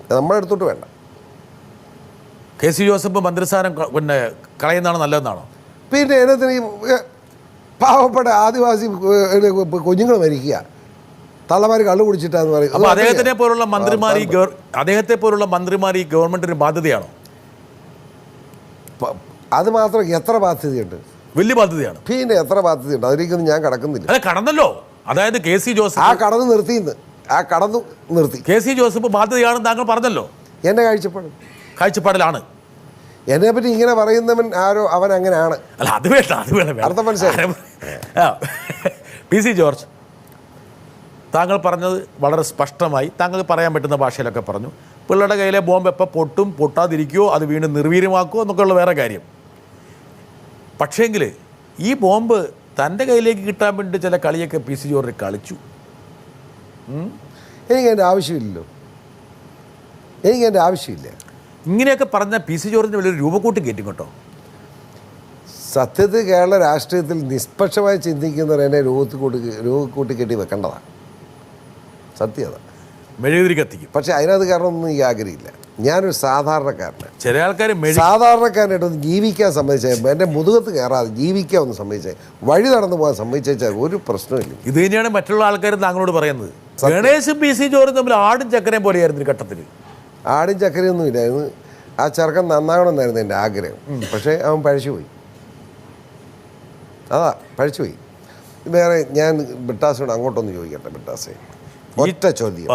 അത് നമ്മുടെ അടുത്തോട്ട് വേണ്ട. കെ സി ജോസഫ് മന്ത്രിസ്ഥാനം പിന്നെ കളയുന്നതാണ് നല്ലതെന്നാണോ? പിന്നെ എന്നത്തിന് പാവപ്പെട്ട ആദിവാസി കുഞ്ഞുങ്ങൾ മരിക്കുക, തള്ളമാർ കള്ളു കുടിച്ചിട്ടാന്ന് പറയും. അപ്പോൾ അദ്ദേഹത്തെ പോലുള്ള മന്ത്രിമാർ ഈ ഗവൺമെന്റിന് ബാധ്യതയാണോ? അത് മാത്രം എത്ര ബാധ്യതയുണ്ട്? വലിയ ബാധ്യതയാണ്. പിന്നെ എത്ര ബാധ്യതയുണ്ട്? അതിലേക്കൊന്നും ഞാൻ കടക്കുന്നില്ല. അതെ, കടന്നല്ലോ. അതായത് കെ സി ജോസഫ് കടന്നു നിർത്തി. കെ സി ജോസഫ് ബാധ്യതയാണെന്ന് താങ്കൾ പറഞ്ഞല്ലോ. എൻ്റെ കാഴ്ചപ്പാടിലാണ്. എന്നെ പറ്റി ഇങ്ങനെ പറയുന്നവൻ ആരോ അവൻ അങ്ങനെയാണ്. അല്ല, അത് വേണ്ട അർത്ഥം മനസ്സിലായി. പി സി ജോർജ്, താങ്കൾ പറഞ്ഞത് വളരെ സ്പഷ്ടമായി, താങ്കൾ പറയാൻ പറ്റുന്ന ഭാഷയിലൊക്കെ പറഞ്ഞു. പിള്ളേരുടെ കയ്യിലെ ബോംബ് എപ്പോൾ പൊട്ടും, പൊട്ടാതിരിക്കുമോ, അത് വീണ്ടും നിർവീര്യമാക്കുമോ എന്നൊക്കെയുള്ള വേറെ കാര്യം. പക്ഷേങ്കിൽ ഈ ബോംബ് തൻ്റെ കയ്യിലേക്ക് കിട്ടാൻ വേണ്ടി ചില കളിയൊക്കെ പി സി ജോർജ് കളിച്ചു. എനിക്കതിൻ്റെ ആവശ്യമില്ല. ഇങ്ങനെയൊക്കെ പറഞ്ഞാൽ പി സി ജോർജിന് വലിയൊരു രൂപക്കൂട്ടി കയറ്റും കേട്ടോ. സത്യത്തിൽ കേരള രാഷ്ട്രീയത്തിൽ നിഷ്പക്ഷമായി ചിന്തിക്കുന്നവർ എന്നെ രൂപക്കൂട്ടി കെട്ടി വെക്കേണ്ടതാണ്. സത്യത മെഴുകുതിരി കത്തിക്കും. പക്ഷെ അതിനകത്ത് കാരണമൊന്നും ഈ ആഗ്രഹമില്ല. ഞാനൊരു സാധാരണക്കാരനാണ്. ചില ആൾക്കാർ സാധാരണക്കാരനായിട്ടൊന്ന് ജീവിക്കാൻ സമ്മതിച്ചാൽ, എൻ്റെ മുതുകത്ത് കയറാതെ ജീവിക്കാൻ ഒന്ന് സമ്മതിച്ചാൽ, വഴി നടന്നു പോകാൻ സമ്മതിച്ചാൽ ഒരു പ്രശ്നമില്ല. ഇത് തന്നെയാണ് മറ്റുള്ള ആൾക്കാർ താങ്കളോട് പറയുന്നത്. ഗണേശും പി സി ജോർജും തമ്മിൽ ആടും ചക്കരയും പോലെയായിരുന്നു ഒരു ഘട്ടത്തിൽ. ആടും ചക്കരയൊന്നും ഇല്ലായിരുന്നു. ആ ചെറുക്കൻ നന്നാകണമെന്നായിരുന്നു എൻ്റെ ആഗ്രഹം. പക്ഷേ അവൻ പഴിച്ചുപോയി. പഴിച്ചുപോയി. വേറെ ഞാൻ ബിട്ടാസിനോട് അങ്ങോട്ടൊന്ന് ചോദിക്കട്ടെ. ബിട്ടാസെ, ഒറ്റ ചോദ്യം.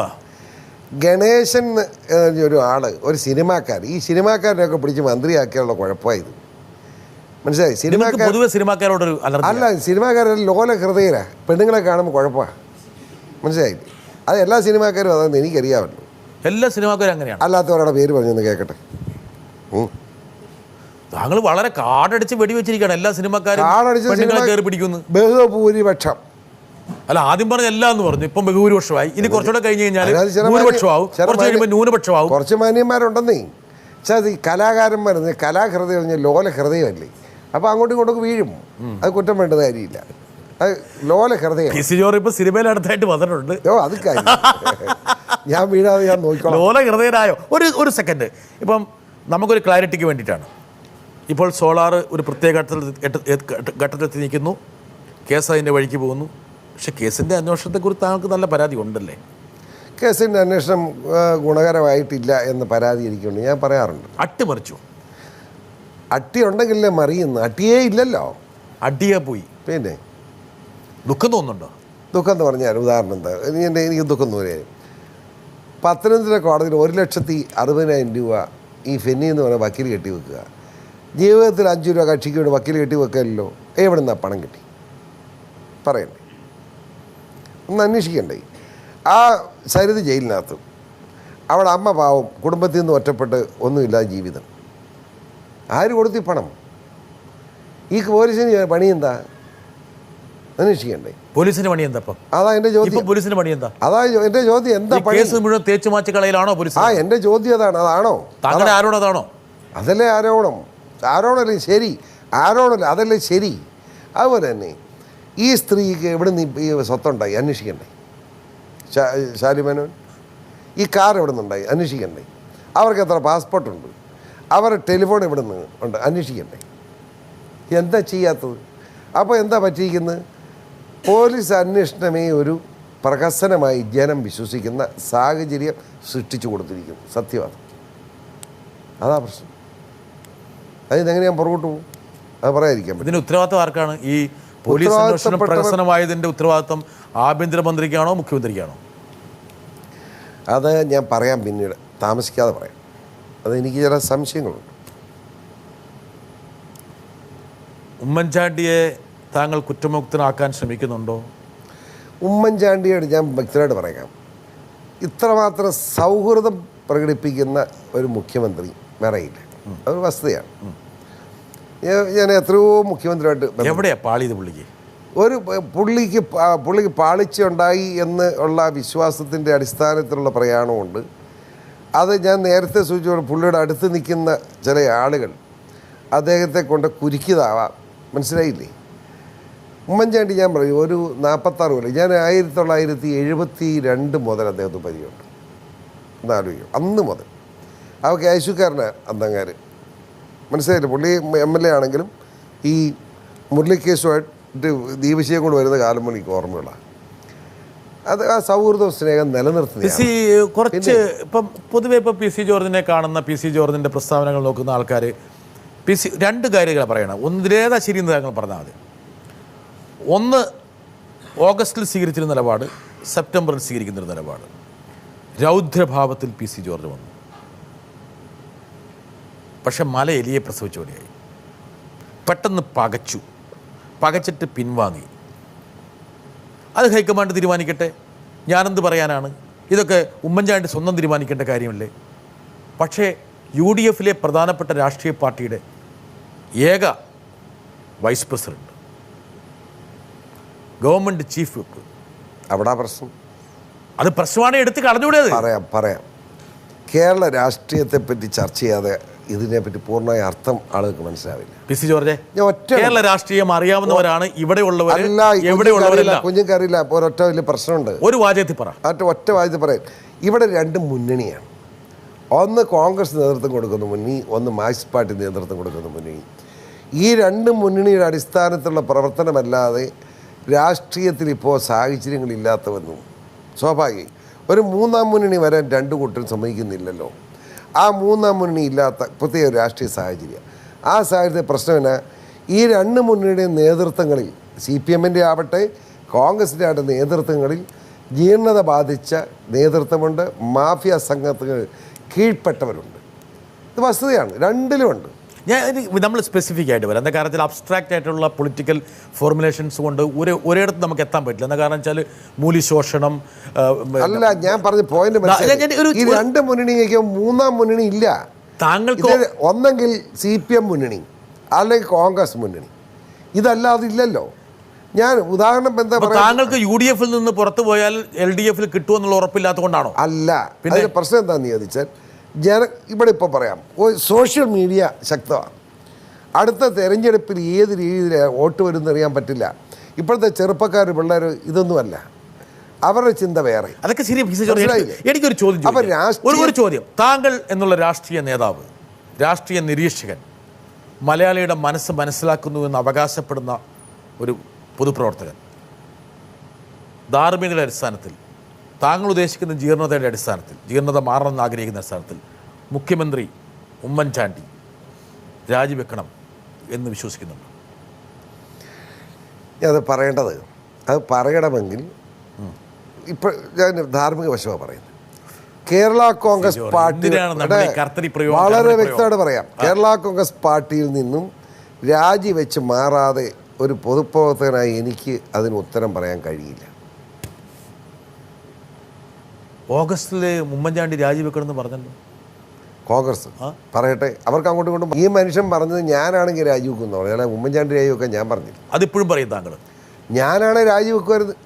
ഗണേശൻ ഒരു ഒരു സിനിമാക്കാരൻ, ഈ സിനിമാക്കാരനെയൊക്കെ പിടിച്ച് മന്ത്രിയാക്കിയുള്ള കുഴപ്പമായത് മനസ്സിലായി. സിനിമാക്കാരോടൊരു അല്ല, സിനിമാക്കാരെല്ലാം ലോല ഹൃദയരാ. പെണ്ണുങ്ങളെ കാണുമ്പോൾ കുഴപ്പമാണ്. മനസ്സിലായി. അത് എല്ലാ സിനിമാക്കാരും അതെന്ന് എനിക്കറിയാമല്ലോ. എല്ലാ സിനിമാക്കാരും അങ്ങനെയാണ്. അല്ലാത്തവരുടെ പേര് പറഞ്ഞൊന്ന് കേൾക്കട്ടെ. താങ്കൾ വളരെ കാടടിച്ച് വെടിവെച്ചിരിക്കുകയാണ്. എല്ലാ സിനിമാക്കാരും പിടിക്കുന്നു. ബഹുഭൂരിപക്ഷം. അല്ല, ആദ്യം പറഞ്ഞ എല്ലാം എന്ന് പറഞ്ഞു, ഇപ്പം ബഹുഭൂരിപക്ഷമായി. ഇനി കുറച്ചുകൂടെ കഴിഞ്ഞ് കഴിഞ്ഞാൽ ഭൂരിപക്ഷമാവും, കുറച്ച് കഴിയുമ്പോൾ ന്യൂനപക്ഷമാവും. കുറച്ച് മാന്യന്മാരുണ്ടെന്നേ. പക്ഷേ ഈ കലാകാരന്മാർ കലാഹൃദയം പറഞ്ഞാൽ ലോല ഹൃദയമല്ലേ. അപ്പോൾ അങ്ങോട്ടും ഇങ്ങോട്ടും വീഴും. അത് കുറ്റം വേണ്ടത് കാര്യമില്ല. അത് ലോല ഹൃദയം. പി സി ജോർജ് ഇപ്പോൾ സിനിമയിൽ അടുത്തായിട്ട് വന്നിട്ടുണ്ട്. അത് കാര്യം ഞാൻ വീഴാതെ ഞാൻ നോക്കിക്കോളാം. ലോല ഹൃദയനായോ? ഒരു സെക്കൻഡ്. ഇപ്പം നമുക്കൊരു ക്ലാരിറ്റിക്ക് വേണ്ടിയിട്ടാണ്. ഇപ്പോൾ സോളാർ ഒരു പ്രത്യേക ഘട്ടത്തിലെത്തി നിൽക്കുന്നു. കേസ് അതിൻ്റെ വഴിക്ക് പോകുന്നു. പക്ഷെ കേസിൻ്റെ അന്വേഷണത്തെക്കുറിച്ച് താങ്കൾക്ക് നല്ല പരാതി ഉണ്ടല്ലേ? കേസിൻ്റെ അന്വേഷണം ഗുണകരമായിട്ടില്ല എന്ന പരാതി എനിക്കുണ്ട്. ഞാൻ പറയാറുണ്ട്. അട്ടിമറിച്ചു. അട്ടി ഉണ്ടെങ്കിലേ മറിയുന്നു. അട്ടിയേ ഇല്ലല്ലോ. അടിയേ പോയി. പിന്നെ ദുഃഖം തോന്നുന്നുണ്ടോ? ദുഃഖം എന്ന് പറഞ്ഞാൽ ഉദാഹരണം എന്താ? എനിക്ക് ദുഃഖം തോന്നിയ പത്തനംതിട്ട കോടതിയിൽ 1,60,000 രൂപ ഈ ഫെന്നി എന്ന് പറയുന്ന വക്കീൽ കെട്ടി വെക്കുക. ജീവിതത്തിൽ 5 രൂപ കക്ഷിക്ക് വേണ്ടി വക്കീൽ കെട്ടി വെക്കല്ലോ. എവിടെ നിന്നാണ് പണം കിട്ടി? പറയണ്ടേ? ഒന്ന് അന്വേഷിക്കണ്ടേ? ആ സരിത ജയിലിനകത്ത് അവളുടെ അമ്മ പാവം, കുടുംബത്തിൽ നിന്ന് ഒറ്റപ്പെട്ട് ഒന്നുമില്ലാതെ ജീവിതം. ആര് കൊടുത്തി പണം? ഈ പോലീസിന് പണി എന്താ? അന്വേഷിക്കണ്ടേ? പോലീസിന് പണി എന്താ? അതാ എൻ്റെ ചോദ്യം. പോലീസിന് പണി എന്താ? അതാ എൻ്റെ ചോദ്യം. എന്താ കേസ് മുഴുവൻ തേച്ചു മാച്ച് കളയിലാണോ പോലീസ്? എൻ്റെ ചോദ്യം അതാണ്. അതാണോ താങ്കളുടെ ആരോപണം? അതാണോ? അതല്ലേ ആരോപണമല്ലേ ശരി. ആരോപണമല്ല, അതല്ലേ ശരി. അതുപോലെ തന്നെ ഈ സ്ത്രീക്ക് എവിടെ നിന്ന് ഈ സ്വത്തുണ്ടായി? അന്വേഷിക്കണ്ടേ? ഷാലിമേനോൻ ഈ കാർ എവിടെ നിന്നുണ്ടായി? അന്വേഷിക്കണ്ടേ? അവർക്ക് എത്ര പാസ്പോർട്ടുണ്ട്? അവരുടെ ടെലിഫോൺ ഇവിടെ നിന്ന് ഉണ്ട്, അന്വേഷിക്കണ്ടേ? എന്താ ചെയ്യാത്തത്? അപ്പോൾ എന്താ പറ്റിയിരിക്കുന്നത്? പോലീസ് അന്വേഷണമേ ഒരു പ്രഹസനമായി ജനം വിശ്വസിക്കുന്ന സാഹചര്യം സൃഷ്ടിച്ചു കൊടുത്തിരിക്കുന്നു. സത്യമാണ്, അതാ പ്രശ്നം. അതിനെങ്ങനെ ഞാൻ പുറകോട്ട് പോകും? അത് പറയാതിരിക്കാൻ പറ്റും. ഇതിന് ഉത്തരവാദിത്വം ആർക്കാണ്? ഈ പോലീസ് അന്വേഷണം പ്രഹസനമായതിൻ്റെ ഉത്തരവാദിത്വം ആഭ്യന്തരമന്ത്രിക്കാണോ മുഖ്യമന്ത്രിക്കാണോ? അത് ഞാൻ പറയാം, പിന്നീട് താമസിക്കാതെ പറയാം. അതെനിക്ക് ചില സംശയങ്ങളുണ്ട്. ഉമ്മൻചാണ്ടിയെ താങ്കൾ കുറ്റമുക്തനാക്കാൻ ശ്രമിക്കുന്നുണ്ടോ? ഉമ്മൻചാണ്ടിയോട് ഞാൻ വ്യക്തമായിട്ട് പറയാം, ഇത്രമാത്രം സൗഹൃദം പ്രകടിപ്പിക്കുന്ന ഒരു മുഖ്യമന്ത്രി വേറെയില്ല. അതൊരു വസ്തുതയാണ്. ഞാൻ എത്രയോ മുഖ്യമന്ത്രിയായിട്ട് എവിടെയാ പാളിയത് പുള്ളിക്ക്? ഒരു പുള്ളിക്ക് പാളിച്ചുണ്ടായി എന്ന് ഉള്ള വിശ്വാസത്തിൻ്റെ അടിസ്ഥാനത്തിലുള്ള പ്രയാണമുണ്ട്. അത് ഞാൻ നേരത്തെ സൂചിപ്പിച്ചു. പുള്ളിയുടെ അടുത്ത് നിൽക്കുന്ന ചില ആളുകൾ അദ്ദേഹത്തെ കൊണ്ട് കുരുക്കിയതാവാം. മനസ്സിലായില്ലേ? ഉമ്മൻചാണ്ടി ഞാൻ പറയും ഒരു 46 കൊല്ലം, ഞാൻ 1972 മുതൽ അദ്ദേഹത്തെ പരിചയമുണ്ട്. എന്നാലോചിക്കും, അന്ന് മുതൽ. ആ കേശുക്കാരനാണ് അന്നങ്ങാർ. മനസ്സിലായില്ലേ? പുള്ളി MLA ആണെങ്കിലും ഈ മുരളിക്കേസുമായിട്ട് ദീപശയം കൊണ്ട് വരുന്ന കാലം മുതൽ എനിക്ക് ഓർമ്മകളാണ്. അത് ആ സൗഹൃദവും സ്നേഹം നിലനിർത്തുന്നത്. കുറച്ച് ഇപ്പം പൊതുവെ ഇപ്പോൾ PC ജോർജിനെ കാണുന്ന PC ജോർജിൻ്റെ പ്രസ്താവനകൾ നോക്കുന്ന ആൾക്കാർ രണ്ട് കാര്യങ്ങൾ പറയണം. ഒന്നിലേതാ ശരിയെന്ന് താങ്കൾ പറഞ്ഞാൽ മതി. ഒന്ന്, ഓഗസ്റ്റിൽ സ്വീകരിച്ചിരുന്ന നിലപാട് സെപ്റ്റംബറിൽ സ്വീകരിക്കുന്നൊരു നിലപാട്. രൗദ്രഭാവത്തിൽ PC ജോർജ് വന്നു. പക്ഷെ മല എലിയെ പ്രസവിച്ച പോലെയായി. പെട്ടെന്ന് പകച്ചിട്ട് പിൻവാങ്ങി. അത് ഹൈക്കമാൻഡ് തീരുമാനിക്കട്ടെ, ഞാനെന്ത് പറയാനാണ്? ഇതൊക്കെ ഉമ്മൻചാണ്ടി സ്വന്തം തീരുമാനിക്കേണ്ട കാര്യമല്ലേ? പക്ഷേ UDFിലെ പ്രധാനപ്പെട്ട രാഷ്ട്രീയ പാർട്ടിയുടെ ഏക vice president, government chief whip, അവിടെ പ്രശ്നം. അത് പ്രശ്നമാണ്, എടുത്ത് കളഞ്ഞുകൂടിയത്. പറയാം. കേരള രാഷ്ട്രീയത്തെപ്പറ്റി ചർച്ച ചെയ്യാതെ ഇതിനെപ്പറ്റി പൂർണ്ണമായ അർത്ഥം ആളുകൾക്ക് മനസ്സിലാവില്ല. PC ജോർജ്, കേരള രാഷ്ട്രീയം അറിയാവുന്നവരാണ് ഇവിടെ ഉള്ളവർ, എവിടെയുള്ളവരല്ല. കുഞ്ഞുക്കറിയില്ല. ഒരൊറ്റ വലിയ പ്രശ്നമുണ്ട്. ഒരു വാചകത്തിൽ പറ. ഒറ്റ വാചകത്തിൽ പറയാം. ഇവിടെ രണ്ട് മുന്നണിയാണ്. ഒന്ന് കോൺഗ്രസ് നേതൃത്വം കൊടുക്കുന്ന മുന്നണി, ഒന്ന് മാർക്സിസ്റ്റ് പാർട്ടി നേതൃത്വം കൊടുക്കുന്ന മുന്നണി. ഈ രണ്ട് മുന്നണിയുടെ അടിസ്ഥാനത്തിലുള്ള പ്രവർത്തനമല്ലാതെ രാഷ്ട്രീയത്തിൽ ഇപ്പോൾ സാഹചര്യങ്ങളില്ലാത്തവെന്നും സ്വാഭാവികം. ഒരു മൂന്നാം മുന്നണി വരാൻ രണ്ടു കൂട്ടരും സമ്മതിക്കുന്നില്ലല്ലോ. ആ മൂന്നാം മുന്നണി ഇല്ലാത്ത പ്രത്യേക രാഷ്ട്രീയ സാഹചര്യം. ആ സാഹചര്യത്തെ പ്രശ്നമില്ല. ഈ രണ്ട് മുന്നണിയുടെ നേതൃത്വങ്ങളിൽ, CPMൻ്റെ ആവട്ടെ കോൺഗ്രസിൻ്റെ ആവട്ടെ നേതൃത്വങ്ങളിൽ ജീർണത ബാധിച്ച നേതൃത്വമുണ്ട്, മാഫിയ സംഘങ്ങൾ കീഴ്പ്പെട്ടവരുണ്ട്. ഇത് വസ്തുതയാണ്, രണ്ടിലുമുണ്ട്. നമ്മൾ സ്പെസിഫിക് ആയിട്ട് വരാം. എന്താ കാരണത്തിൽ അബ്സ്ട്രാക്റ്റ് ആയിട്ടുള്ള പൊളിറ്റിക്കൽ ഫോർമുലേഷൻസ് കൊണ്ട് ഒരിടത്ത് നമുക്ക് എത്താൻ പറ്റില്ല. എന്താ കാരണം വെച്ചാൽ മൂല്യശോഷണം അല്ല, ഞാൻ പറഞ്ഞ പോയിന്റ് ഈ രണ്ട് മുന്നണിക്ക് മൂന്നാം മുന്നണി ഇല്ല. താങ്കൾക്ക് ഒന്നെങ്കിൽ CPM മുന്നണി അല്ലെങ്കിൽ കോൺഗ്രസ് മുന്നണി, ഇതല്ലാതെ ഇല്ലല്ലോ. ഞാൻ ഉദാഹരണം എന്താ പറയുക, താങ്കൾക്ക് UDFിൽ നിന്ന് പുറത്തു പോയാൽ LDFിൽ കിട്ടുമെന്നുള്ള ഉറപ്പില്ലാത്തതുകൊണ്ടാണ്. അല്ല, അതിന്റെ പ്രശ്നം എന്താണെന്ന് ചോദിച്ചാൽ ഇവിടെ ഇപ്പോൾ പറയാം, സോഷ്യൽ മീഡിയ ശക്തമാണ്. അടുത്ത തെരഞ്ഞെടുപ്പിൽ ഏത് രീതിയിൽ വോട്ട് വരുമെന്ന് അറിയാൻ പറ്റില്ല. ഇപ്പോഴത്തെ ചെറുപ്പക്കാർ പിള്ളേർ ഇതൊന്നുമല്ല, അവരുടെ ചിന്ത വേറെ. അതൊക്കെ ശരി. എനിക്കൊരു ചോദ്യം. താങ്കൾ എന്നുള്ള രാഷ്ട്രീയ നേതാവ്, രാഷ്ട്രീയ നിരീക്ഷകൻ, മലയാളിയുടെ മനസ്സ് മനസ്സിലാക്കുന്നു എന്ന് അവകാശപ്പെടുന്ന ഒരു പൊതുപ്രവർത്തകൻ, ധാർമ്മികയുടെ അടിസ്ഥാനത്തിൽ, താങ്കൾ ഉദ്ദേശിക്കുന്ന ജീർണതയുടെ അടിസ്ഥാനത്തിൽ, ജീർണത മാറണമെന്ന് ആഗ്രഹിക്കുന്ന അടിസ്ഥാനത്തിൽ മുഖ്യമന്ത്രി ഉമ്മൻചാണ്ടി രാജിവെക്കണം എന്ന് വിശ്വസിക്കുന്നുണ്ട്? അത് പറയണമെങ്കിൽ ഇപ്പോൾ ഞാൻ ധാർമ്മിക വശമാണ് പറയുന്നത്. കേരള കോൺഗ്രസ് പാർട്ടി വളരെ വ്യക്തമായിട്ട് പറയാം, കേരള കോൺഗ്രസ് പാർട്ടിയിൽ നിന്നും രാജിവെച്ച് മാറാതെ ഒരു പൊതുപ്രവർത്തകനായി എനിക്ക് അതിന് ഉത്തരം പറയാൻ കഴിയില്ല. ഓഗസ്റ്റിൽ ഉമ്മൻചാണ്ടി രാജിവെക്കണമെന്ന് പറഞ്ഞല്ലോ കോൺഗ്രസ്. പറയട്ടെ, അവർക്ക് അങ്ങോട്ടും ഇങ്ങോട്ടും. ഈ മനുഷ്യൻ പറഞ്ഞത് ഞാനാണെങ്കിൽ രാജിവെക്കുന്നു, അല്ല ഉമ്മൻചാണ്ടി രാജിവെക്കാൻ ഞാൻ പറഞ്ഞില്ല. അതിപ്പോഴും പറയും താങ്കൾ? ഞാനാണ് രാജിവെക്കുമായിരുന്നു.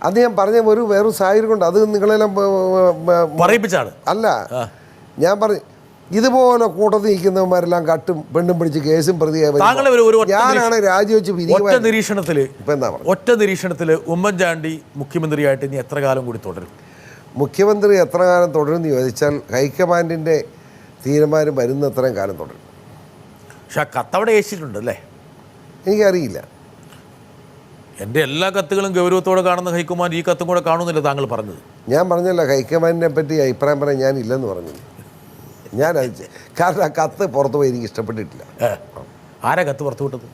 അത് ഞാൻ പറഞ്ഞ വേറൊരു സാഹചര്യം കൊണ്ട് അത് നിങ്ങളെല്ലാം പറയിപ്പിച്ചാണ്. അല്ല, ഞാൻ പറഞ്ഞു ഇതുപോലെ കൂട്ടത്തിൽ നിൽക്കുന്നവന്മാരെല്ലാം കട്ടും പെണ്ണും പിടിച്ച് കേസും പ്രതിയായി ഞാനാണ് രാജിവെച്ച് ഒറ്റ നിരീക്ഷണത്തിൽ ഉമ്മൻചാണ്ടി മുഖ്യമന്ത്രിയായിട്ട് ഇനി എത്ര കാലം കൂടി തുടരും? മുഖ്യമന്ത്രി എത്ര കാലം തുടരുമെന്ന് ചോദിച്ചാൽ ഹൈക്കമാൻഡിൻ്റെ തീരുമാനം വരുന്നത്രയും കാലം തുടരും. പക്ഷെ ആ കത്തവിടെ ഏശിയിട്ടുണ്ട് അല്ലേ? എനിക്കറിയില്ല. എൻ്റെ എല്ലാ കത്തുകളും ഗൗരവത്തോടെ കാണുന്ന ഹൈക്കമാൻഡ് ഈ കത്തും കൂടെ കാണുന്നില്ല താങ്കൾ പറഞ്ഞത്. ഞാൻ പറഞ്ഞല്ലോ ഹൈക്കമാൻഡിനെ പറ്റി അഭിപ്രായം പറയാൻ ഞാനില്ലെന്ന് പറഞ്ഞില്ല. കാരണം ആ കത്ത് പുറത്തു പോയി എനിക്ക് ഇഷ്ടപ്പെട്ടിട്ടില്ല. ആരാ കത്ത് പുറത്തു വിട്ടത്?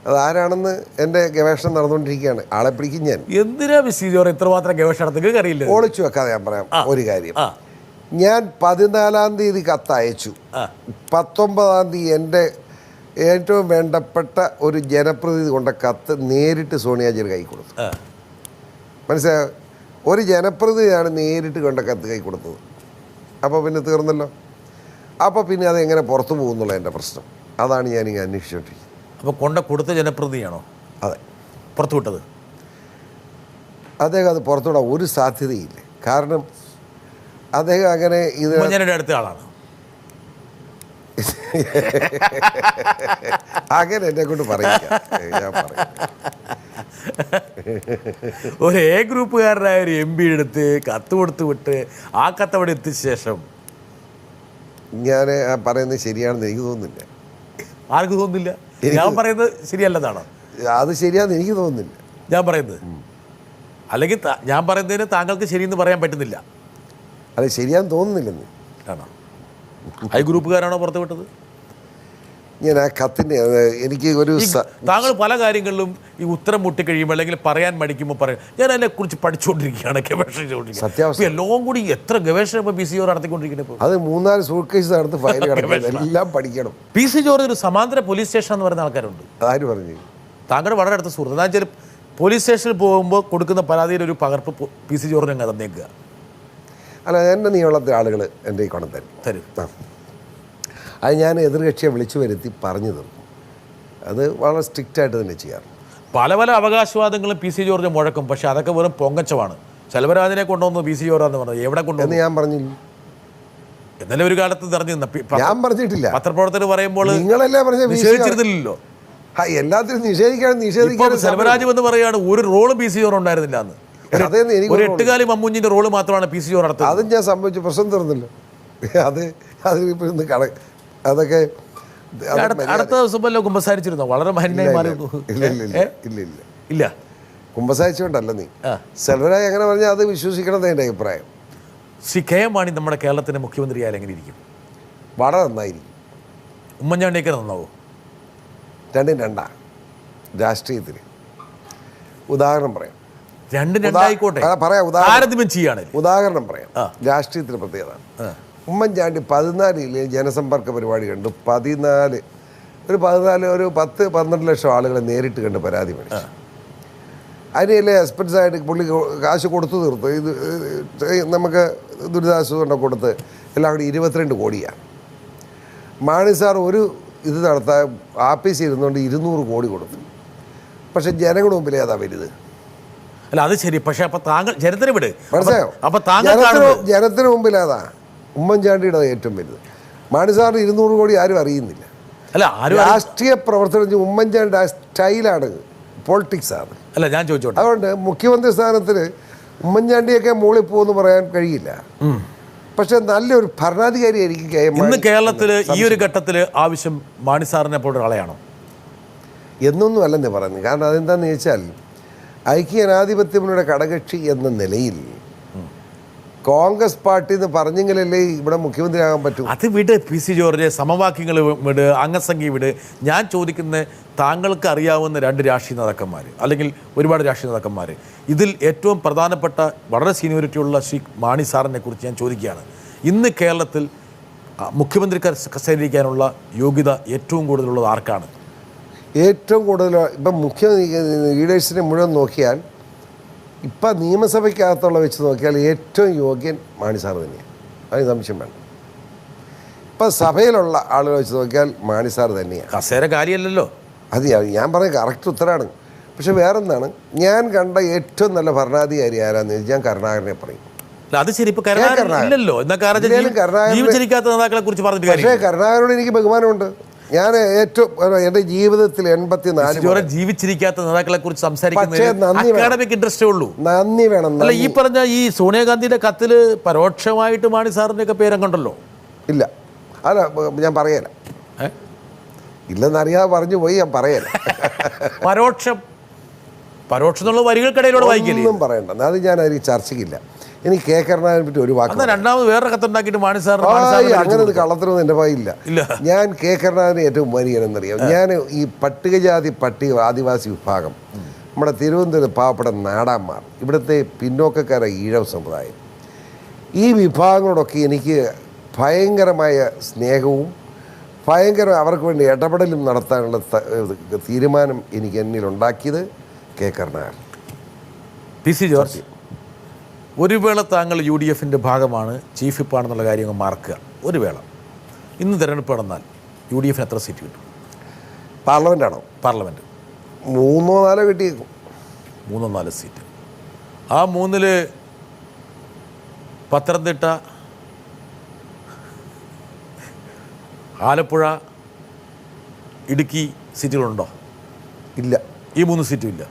അതാരാണെന്ന് എൻ്റെ ഗവേഷണം നടന്നുകൊണ്ടിരിക്കുകയാണ്. ആളെ പിടിക്കും ഞാൻ. എന്തിനാ പി.സി. ജോർജ് ഇത്രമാത്രം ഗവേഷണം നിങ്ങൾക്ക് അറിയില്ല? ഒളിച്ചു വെക്കാതെ ഞാൻ പറയാം ഒരു കാര്യം. ഞാൻ 14-ാം തീയതി കത്ത് അയച്ചു. 19-ാം തീയതി എൻ്റെ ഏറ്റവും വേണ്ടപ്പെട്ട ഒരു ജനപ്രതിനിധി കൊണ്ട കത്ത് നേരിട്ട് സോണിയാജിയുടെ കൈ കൊടുത്തു. മനസ്സിലായോ? ഒരു ജനപ്രതിനിധിയാണ് നേരിട്ട് കൊണ്ട കത്ത് കൈ കൊടുത്തത്. അപ്പോൾ പിന്നെ തീർന്നല്ലോ. അപ്പോൾ പിന്നെ അതെങ്ങനെ പുറത്തു പോകുന്നുള്ള എൻ്റെ പ്രശ്നം. അതാണ് ഞാനിങ്ങനെ അന്വേഷിച്ചുകൊണ്ടിരിക്കുന്നത്. അപ്പോൾ കൊടുത്ത ജനപ്രതിനിധിയാണോ? അതെ, പുറത്തു വിട്ടത്. അദ്ദേഹം അത് പുറത്തുവിടാൻ ഒരു സാധ്യതയില്ല. കാരണം അദ്ദേഹം അങ്ങനെ ഉമ്മൻചാണ്ടിയുടെ അടുത്ത ആളാണ്. അങ്ങനെ എന്നെ കൊണ്ട് പറയില്ല. ഞാൻ പറയും ഒരു എ ഗ്രൂപ്പുകാരനായ ഒരു MP എടുത്ത് കത്ത് കൊടുത്ത് വിട്ട് ആ കത്ത് അവിടെ എത്തിച്ച ശേഷം ഞാൻ പറയുന്നത് ശരിയാണെന്ന് എനിക്ക് തോന്നുന്നില്ല. ആർക്ക് തോന്നുന്നില്ല? ഞാൻ പറയുന്നത് ശരിയല്ലെന്നാണോ? അത് ശരിയാണെന്ന് എനിക്ക് തോന്നുന്നില്ല. ഞാൻ പറയുന്നത് അല്ലെങ്കിൽ ഞാൻ പറയുന്നതിന് താങ്കൾക്ക് ശരിയെന്ന് പറയാൻ പറ്റുന്നില്ല. അത് ശരിയാന്ന് തോന്നുന്നില്ലെന്ന് ആണോ? ഐ ഗ്രൂപ്പുകാരാണോ പുറത്തു വിട്ടത്? ഞാൻ ആ കത്തിൻ്റെ എനിക്ക് ഒരു താങ്കൾ പല കാര്യങ്ങളിലും ഈ ഉത്തരം മുട്ടിക്കഴിയുമ്പോൾ അല്ലെങ്കിൽ പറയാൻ മടിക്കുമ്പോൾ പറയും ഞാൻ അതിനെക്കുറിച്ച് പഠിച്ചുകൊണ്ടിരിക്കുകയാണ്, ഗവേഷണം എല്ലാം കൂടി എത്ര ഗവേഷണം ഇപ്പോൾ പി.സി. ജോർജ് നടത്തിക്കൊണ്ടിരിക്കുന്നത്. അത് 3-4 സൂട്ട് കേസ് നടത്ത് ഫയൽ കിടക്കുന്നത് എല്ലാം പഠിക്കണം. പി.സി. ജോർജ് ഒരു സമാന്തര പോലീസ് സ്റ്റേഷൻ എന്ന് പറയുന്ന ആൾക്കാരുണ്ട്. ആര് പറഞ്ഞു? താങ്കളുടെ വളരെ അടുത്ത സുഹൃത്ത്. എന്താ വെച്ചാൽ പോലീസ് സ്റ്റേഷനിൽ പോകുമ്പോൾ കൊടുക്കുന്ന പരാതിയുടെ ഒരു പകർപ്പ് പി.സി. ജോർജിന് അങ്ങ് തന്നേക്കുക. അല്ല, എൻ്റെ നീളത്തെ ആളുകൾ എൻ്റെ ഈ കൊണ്ടു തരും. അത് ഞാൻ എതിർകക്ഷിയെ വിളിച്ചു വരുത്തി പറഞ്ഞു തീർക്കും. അത് വളരെ സ്ട്രിക്റ്റായിട്ട് തന്നെ ചെയ്യാറ്. പല പല അവകാശവാദങ്ങളും പി.സി. ജോർജ് മുഴക്കും. പക്ഷെ അതൊക്കെ വെറും പൊങ്ങച്ചമാണ്. സെൽവരാജിനെ കൊണ്ടുവന്നു പി.സി. ജോർജ് എന്ന് പറഞ്ഞത് എവിടെ കൊണ്ടുവന്ന് ഞാൻ പറഞ്ഞില്ല. എന്നാലും ഒരു കാലത്ത് തെരഞ്ഞു ഞാൻ പറഞ്ഞിട്ടില്ല. പത്രപ്രവർത്തകർ പറയുമ്പോൾ നിങ്ങളല്ലേ പറഞ്ഞ നിഷേധിച്ചിരുന്നില്ലല്ലോ. എല്ലാത്തിനും നിഷേധിക്കാൻ സെൽവരാജ് എന്ന് പറയുകയാണ് ഒരു റോള് പി.സി. ജോർജ് ഉണ്ടായിരുന്നില്ല എന്ന്. ഒരു 8 മമ്മൂഞ്ഞിന്റെ റോള് മാത്രമാണ് പി.സി. ജോർജ് നടത്തുന്നത്. അതും ഞാൻ സംഭവിച്ചു. പ്രശ്നം തീർന്നല്ലോ. അതിപ്പോൾ ഇന്ന് അതൊക്കെ അടുത്ത ദിവസം വല്ല കുമ്പസാരിച്ചിരുന്നോ? വളരെ മാന്യമായി മാറുന്നു. ഇല്ല കുമ്പസാരിച്ചുകൊണ്ടല്ല നീ. സെൽവരാജ് എങ്ങനെ പറഞ്ഞാൽ അത് വിശ്വസിക്കണമെന്ന് എൻ്റെ അഭിപ്രായം. ശ്രീ കെ എം മാണി നമ്മുടെ കേരളത്തിൻ്റെ മുഖ്യമന്ത്രിയായാലും എങ്ങനെ ഇരിക്കും? വളരെ നന്നായിരിക്കും. ഉമ്മൻചാണ്ടിയൊക്കെ നന്നാവും. രണ്ടും രണ്ടാ രാഷ്ട്രീയത്തിൽ. ഉദാഹരണം പറയാം. രണ്ടും രണ്ടായിക്കോട്ടെ. ഉദാഹരണം പറയാം. രാഷ്ട്രീയത്തിന് പ്രത്യേകത. ഉമ്മൻചാണ്ടി 14 ജനസമ്പർക്ക പരിപാടി കണ്ടു. 10-12 ലക്ഷം ആളുകളെ നേരിട്ട് കണ്ട് പരാതി മേടിച്ചു. അതിനെല്ലാം എക്സ്പെൻസായിട്ട് പുള്ളി കാശ് കൊടുത്തു തീർത്തു. ഇത് നമുക്ക് ദുരിതാശ്വാസം കൊടുത്ത് എല്ലാം കൂടി 22 കോടിയാണ്. മാണി സാർ ഒരു ഇത് നടത്താൻ ആഫീസിൽ ഇരുന്നുകൊണ്ട് 200 കോടി കൊടുത്തു. പക്ഷെ ജനങ്ങളുടെ മുമ്പിൽ ഏതാ വലുത്? അല്ല അത് ശരി. പക്ഷെ അപ്പൊ താങ്കൾ ജനത്തിന് വിട്. മനസ്സിലായോ? ജനത്തിന് മുമ്പിൽ ഏതാ? ഉമ്മൻചാണ്ടിയുടെ ഏറ്റവും വലുത്. മാണി സാറിന് 200 കോടി ആരും അറിയുന്നില്ല. അല്ല രാഷ്ട്രീയ പ്രവർത്തനം ഉമ്മൻചാണ്ടി സ്റ്റൈലാണ്, പൊളിറ്റിക്സ് ആണ്. അല്ല ഞാൻ ചോദിച്ചോട്ടെ. അതുകൊണ്ട് മുഖ്യമന്ത്രി സ്ഥാനത്തിന് ഉമ്മൻചാണ്ടിയൊക്കെ മുകളിൽ പോകുമെന്ന് പറയാൻ കഴിയില്ല. പക്ഷെ നല്ലൊരു ഭരണാധികാരിയായിരിക്കും ഇന്ന് കേരളത്തിൽ ഈ ഒരു ഘട്ടത്തിൽ ആവശ്യം മാണി സാറിനെ പോലെ ഒരാളെയാണോ? എന്നൊന്നും അല്ലെന്ന് പറയുന്നത്. കാരണം അതെന്താണെന്ന് ചോദിച്ചാൽ ഐക്യജനാധിപത്യ മുന്നണിയുടെ ഘടകകക്ഷി എന്ന നിലയിൽ കോൺഗ്രസ് പാർട്ടി എന്ന് പറഞ്ഞെങ്കിലല്ലേ ഇവിടെ മുഖ്യമന്ത്രിയാകാൻ പറ്റും. അത് വിട് പി.സി. ജോർജ്, സമവാക്യങ്ങൾ വിട്, അംഗസംഖ്യ വിട്. ഞാൻ ചോദിക്കുന്ന താങ്കൾക്ക് അറിയാവുന്ന 2 രാഷ്ട്രീയ നേതാക്കന്മാർ അല്ലെങ്കിൽ ഒരുപാട് രാഷ്ട്രീയ നേതാക്കന്മാർ, ഇതിൽ ഏറ്റവും പ്രധാനപ്പെട്ട വളരെ സീനിയോറിറ്റിയുള്ള ശ്രീ മാണി സാറിനെ കുറിച്ച് ഞാൻ ചോദിക്കുകയാണ്. ഇന്ന് കേരളത്തിൽ മുഖ്യമന്ത്രി കസേരയിലിരിക്കാനുള്ള യോഗ്യത ഏറ്റവും കൂടുതലുള്ളത് ആർക്കാണ്? ഏറ്റവും കൂടുതൽ ഇപ്പം മുഖ്യ ലീഡേഴ്സിനെ മുഴുവൻ നോക്കിയാൽ ഇപ്പം നിയമസഭയ്ക്കകത്തുള്ള വെച്ച് നോക്കിയാൽ ഏറ്റവും യോഗ്യൻ മാണി സാർ തന്നെയാണ്. അതിന് സംശയം വേണ്ട. ഇപ്പം സഭയിലുള്ള ആളുകൾ വെച്ച് നോക്കിയാൽ മാണി സാർ തന്നെയാണ്. കസേര കാര്യമല്ലല്ലോ. അത് ഞാൻ പറഞ്ഞ കറക്റ്റ് ഉത്തരമാണ്. പക്ഷെ വേറെന്താണ്, ഞാൻ കണ്ട ഏറ്റവും നല്ല ഭരണാധികാരി ആരാന്ന് ചോദിച്ചാൽ ഞാൻ കരുണാകരനെ പറയും. അത് ശരി. ഇപ്പം കരുണാകരനല്ലോ. പക്ഷേ കരുണാകരനോട് എനിക്ക് ബഹുമാനമുണ്ട്. ഞാൻ ഏറ്റവും എൻ്റെ ജീവിതത്തിൽ 84 ജീവിച്ചിരിക്കാത്ത നേതാക്കളെ കുറിച്ച് സംസാരിക്കുന്നത് ഇൻട്രസ്റ്റേ ഉള്ളൂ. നന്ദി വേണം. അല്ല ഈ പറഞ്ഞ ഈ സോണിയാഗാന്ധിയുടെ കത്തില് പരോക്ഷമായിട്ട് മാണി സാറിന്റെ ഒക്കെ പേരും കണ്ടല്ലോ. ഇല്ല, അല്ല ഞാൻ പറയല, ഇല്ലെന്നറിയാതെ പറഞ്ഞു പോയി, ഞാൻ പറയല. പരോക്ഷം എന്നുള്ള വരികൾക്കിടയിലൂടെ വായിക്കില്ലേ? ഒന്നും പറയണ്ട, അത് ഞാൻ അതിന് ചർച്ചയ്ക്കില്ല. എനിക്ക് കെ കരുണാകരനെ പറ്റി ഒരു വാക്ക്. രണ്ടാമത് വേറെ കത്തുണ്ടാക്കിയിട്ട് മാണി സാർ അങ്ങനെ ഒരു കള്ളത്തരമൊന്നും എൻ്റെ ഭാഗമില്ല. ഞാൻ കെ കരുണാകരനെ ഏറ്റവും ബഹുമാനിക്കണമെന്നറിയാം. ഞാൻ ഈ പട്ടികജാതി ആദിവാസി വിഭാഗം, നമ്മുടെ തിരുവനന്തപുരം പാവപ്പെട്ട നാടാന്മാർ, ഇവിടുത്തെ പിന്നോക്കക്കാരെ ഈഴവ സമുദായം, ഈ വിഭാഗങ്ങളോടൊക്കെ എനിക്ക് ഭയങ്കരമായ സ്നേഹവും അവർക്ക് വേണ്ടി ഇടപെടലും നടത്താനുള്ള തീരുമാനം എനിക്ക് എന്നിലുണ്ടാക്കിയത് കെ കരുണാകരൻ. PC ജോർജ്, ഒരു വേള താങ്കൾ UDFിൻ്റെ ഭാഗമാണ്, ചീഫ് വിപ്പാണെന്നുള്ള കാര്യങ്ങൾ മാർക്കുക. ഒരു വേള ഇന്ന് തിരഞ്ഞെടുപ്പ് നടന്നാൽ UDFിന് എത്ര സീറ്റ് കിട്ടും? പാർലമെൻറ്റാണോ? പാർലമെൻറ്റ് 3 4 കിട്ടിയേക്കും. 3 4 സീറ്റ്. ആ 3-ൽ പത്തനംതിട്ട, ആലപ്പുഴ, ഇടുക്കി സീറ്റുകളുണ്ടോ? ഇല്ല. ഈ 3 സീറ്റും ഇല്ല.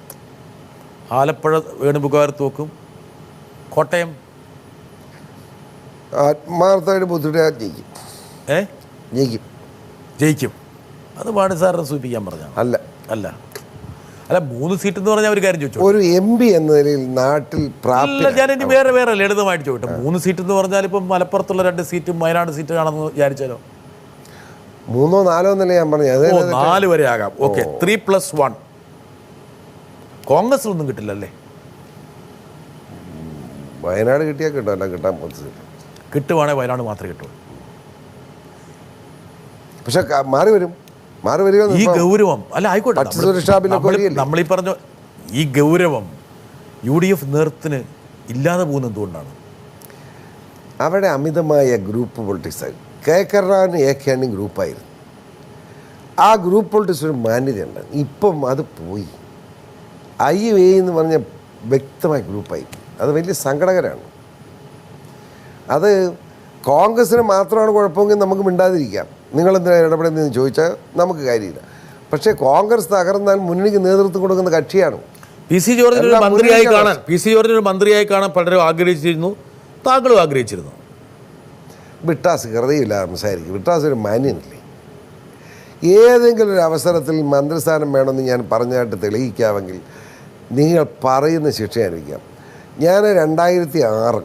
ആലപ്പുഴ വേണുഗോപാൽ തോക്കും. കോട്ടയം ആത്മാർത്ഥമായിട്ട് ബുദ്ധിമുട്ട് ജയിക്കും. അത് മാണി സാറിനെ സൂചിപ്പിക്കാൻ പറഞ്ഞാണ്. അല്ല 3 സീറ്റ് എന്ന് പറഞ്ഞാൽ ഒരു കാര്യം ചോദിച്ചു. ഒരു MP എന്ന നിലയിൽ നാട്ടിൽ ഞാൻ ഇനി വേറെ ലളിതമായിട്ട് ചോദിട്ടെ. 3 സീറ്റ് എന്ന് പറഞ്ഞാൽ ഇപ്പം മലപ്പുറത്തുള്ള 2 സീറ്റും വയനാട് സീറ്റ് ആണെന്ന് വിചാരിച്ചാലോ? 3 4 എന്നല്ലേ ഞാൻ പറഞ്ഞത്. 4 വരെ ആകാം. ഓക്കെ, 3+1. കോൺഗ്രസിലൊന്നും കിട്ടില്ലല്ലേ? വയനാട് കിട്ടിയാൽ കിട്ടും, അല്ല കിട്ടാൻ പോകുന്നത്. കിട്ടുവാണെങ്കിൽ വയനാട് മാത്രമേ കിട്ടൂ. പക്ഷെ മാറി വരും. ഈ ഗൗരവം അല്ല, ആയിക്കോട്ടെ, നമ്മളീ പറഞ്ഞ ഈ ഗൗരവം UDF നേതൃത്വത്തിന് ഇല്ലാതെ പോകുന്നത് എന്തുകൊണ്ടാണ്? അവിടെ അമിതമായ group politics. K Karunakaran AK ഗ്രൂപ്പായിരുന്നു. ആ ഗ്രൂപ്പ് പൊളിറ്റിക്സ് ഒരു മാന്യതയുണ്ട്. ഇപ്പം അത് പോയി. IUA എന്ന് പറഞ്ഞ വ്യക്തമായ ഗ്രൂപ്പായി. അത് വലിയ സങ്കടകരമാണ്. അത് കോൺഗ്രസ്സിന് മാത്രമാണ് കുഴപ്പമെങ്കിൽ നമുക്ക് മിണ്ടാതിരിക്കാം. നിങ്ങളെന്തിനാ ഇടപെടുന്നതെന്ന് ചോദിച്ചാൽ നമുക്ക് കാര്യമില്ല. പക്ഷേ കോൺഗ്രസ് തകർന്നാൽ മുന്നണിക്ക് നേതൃത്വം കൊടുക്കുന്ന കക്ഷിയാണ്. PC ജോർജിന് ഒരു മന്ത്രിയായി കാണാൻ പലരും ആഗ്രഹിച്ചിരുന്നു, താങ്കളും ആഗ്രഹിച്ചിരുന്നു. വിട്ടാസ് ഹൃദയമില്ല സംസാരിക്കും. വിട്ടാസ് ഒരു മാന്യനില്ലേ? ഏതെങ്കിലും ഒരു അവസരത്തിൽ മന്ത്രിസ്ഥാനം വേണമെന്ന് ഞാൻ പറഞ്ഞായിട്ട് തെളിയിക്കാമെങ്കിൽ നിങ്ങൾ പറയുന്ന ശിക്ഷ അനുഭവിക്കാം. ഞാൻ 2006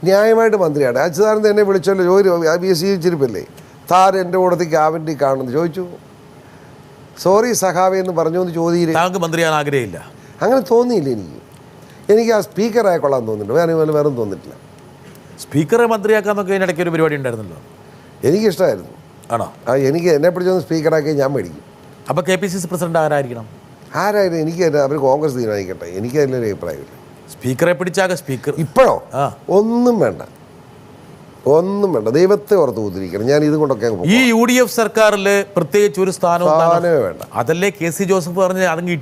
ന്യായമായിട്ട് മന്ത്രിയാണ്. അച്യുതാനന്ദൻ എന്നെ വിളിച്ചല്ലോ, ജോലി ABS ജീവിച്ചിരിപ്പല്ലേ, താൻ എൻ്റെ കൂടത്തേക്ക് ക്യാബിനറ്റിൽ കാണുമെന്ന് ചോദിച്ചു. സോറി സഖാവേ എന്ന് പറഞ്ഞു എന്ന് ചോദിച്ചില്ല. താങ്കൾക്ക് മന്ത്രിയാൻ ആഗ്രഹമില്ല? അങ്ങനെ തോന്നിയില്ല. എനിക്ക് ആ സ്പീക്കറായ കൊള്ളാൻ തോന്നിയിട്ടുണ്ട്. വേറെ വേറെ തോന്നിയിട്ടില്ല. സ്പീക്കറെ മന്ത്രിയാക്കാന്നൊക്കെ ഇതിനിടയ്ക്ക് ഒരു പരിപാടി ഉണ്ടായിരുന്നല്ലോ. എനിക്കിഷ്ടമായിരുന്നു. ആണോ? എനിക്ക് എന്നെ പിടിച്ചൊന്ന് സ്പീക്കറാക്കി ഞാൻ മേടിക്കും. അപ്പോൾ KPCC പ്രസിഡന്റ് ആരായിരിക്കണം? എനിക്ക് അവർ കോൺഗ്രസ് തീരുമാനിക്കട്ടെ. എനിക്ക് അതിലൊരു അഭിപ്രായമില്ല. സ്പീക്കറെ പിടിച്ചാക സ്പീക്കർ ഇപ്പോഴോ? ഒന്നും വേണ്ട. ദൈവത്തെ ഓർത്ത് കുതിരിക്കണം. ഞാൻ ഇത് കൊണ്ടൊക്കെ ഈ UDF സർക്കാരിൽ പ്രത്യേകിച്ച് ഒരു സ്ഥാനമേ വേണ്ട. അതല്ലേ KC ജോസഫ് പറഞ്ഞ് അതങ്ങ്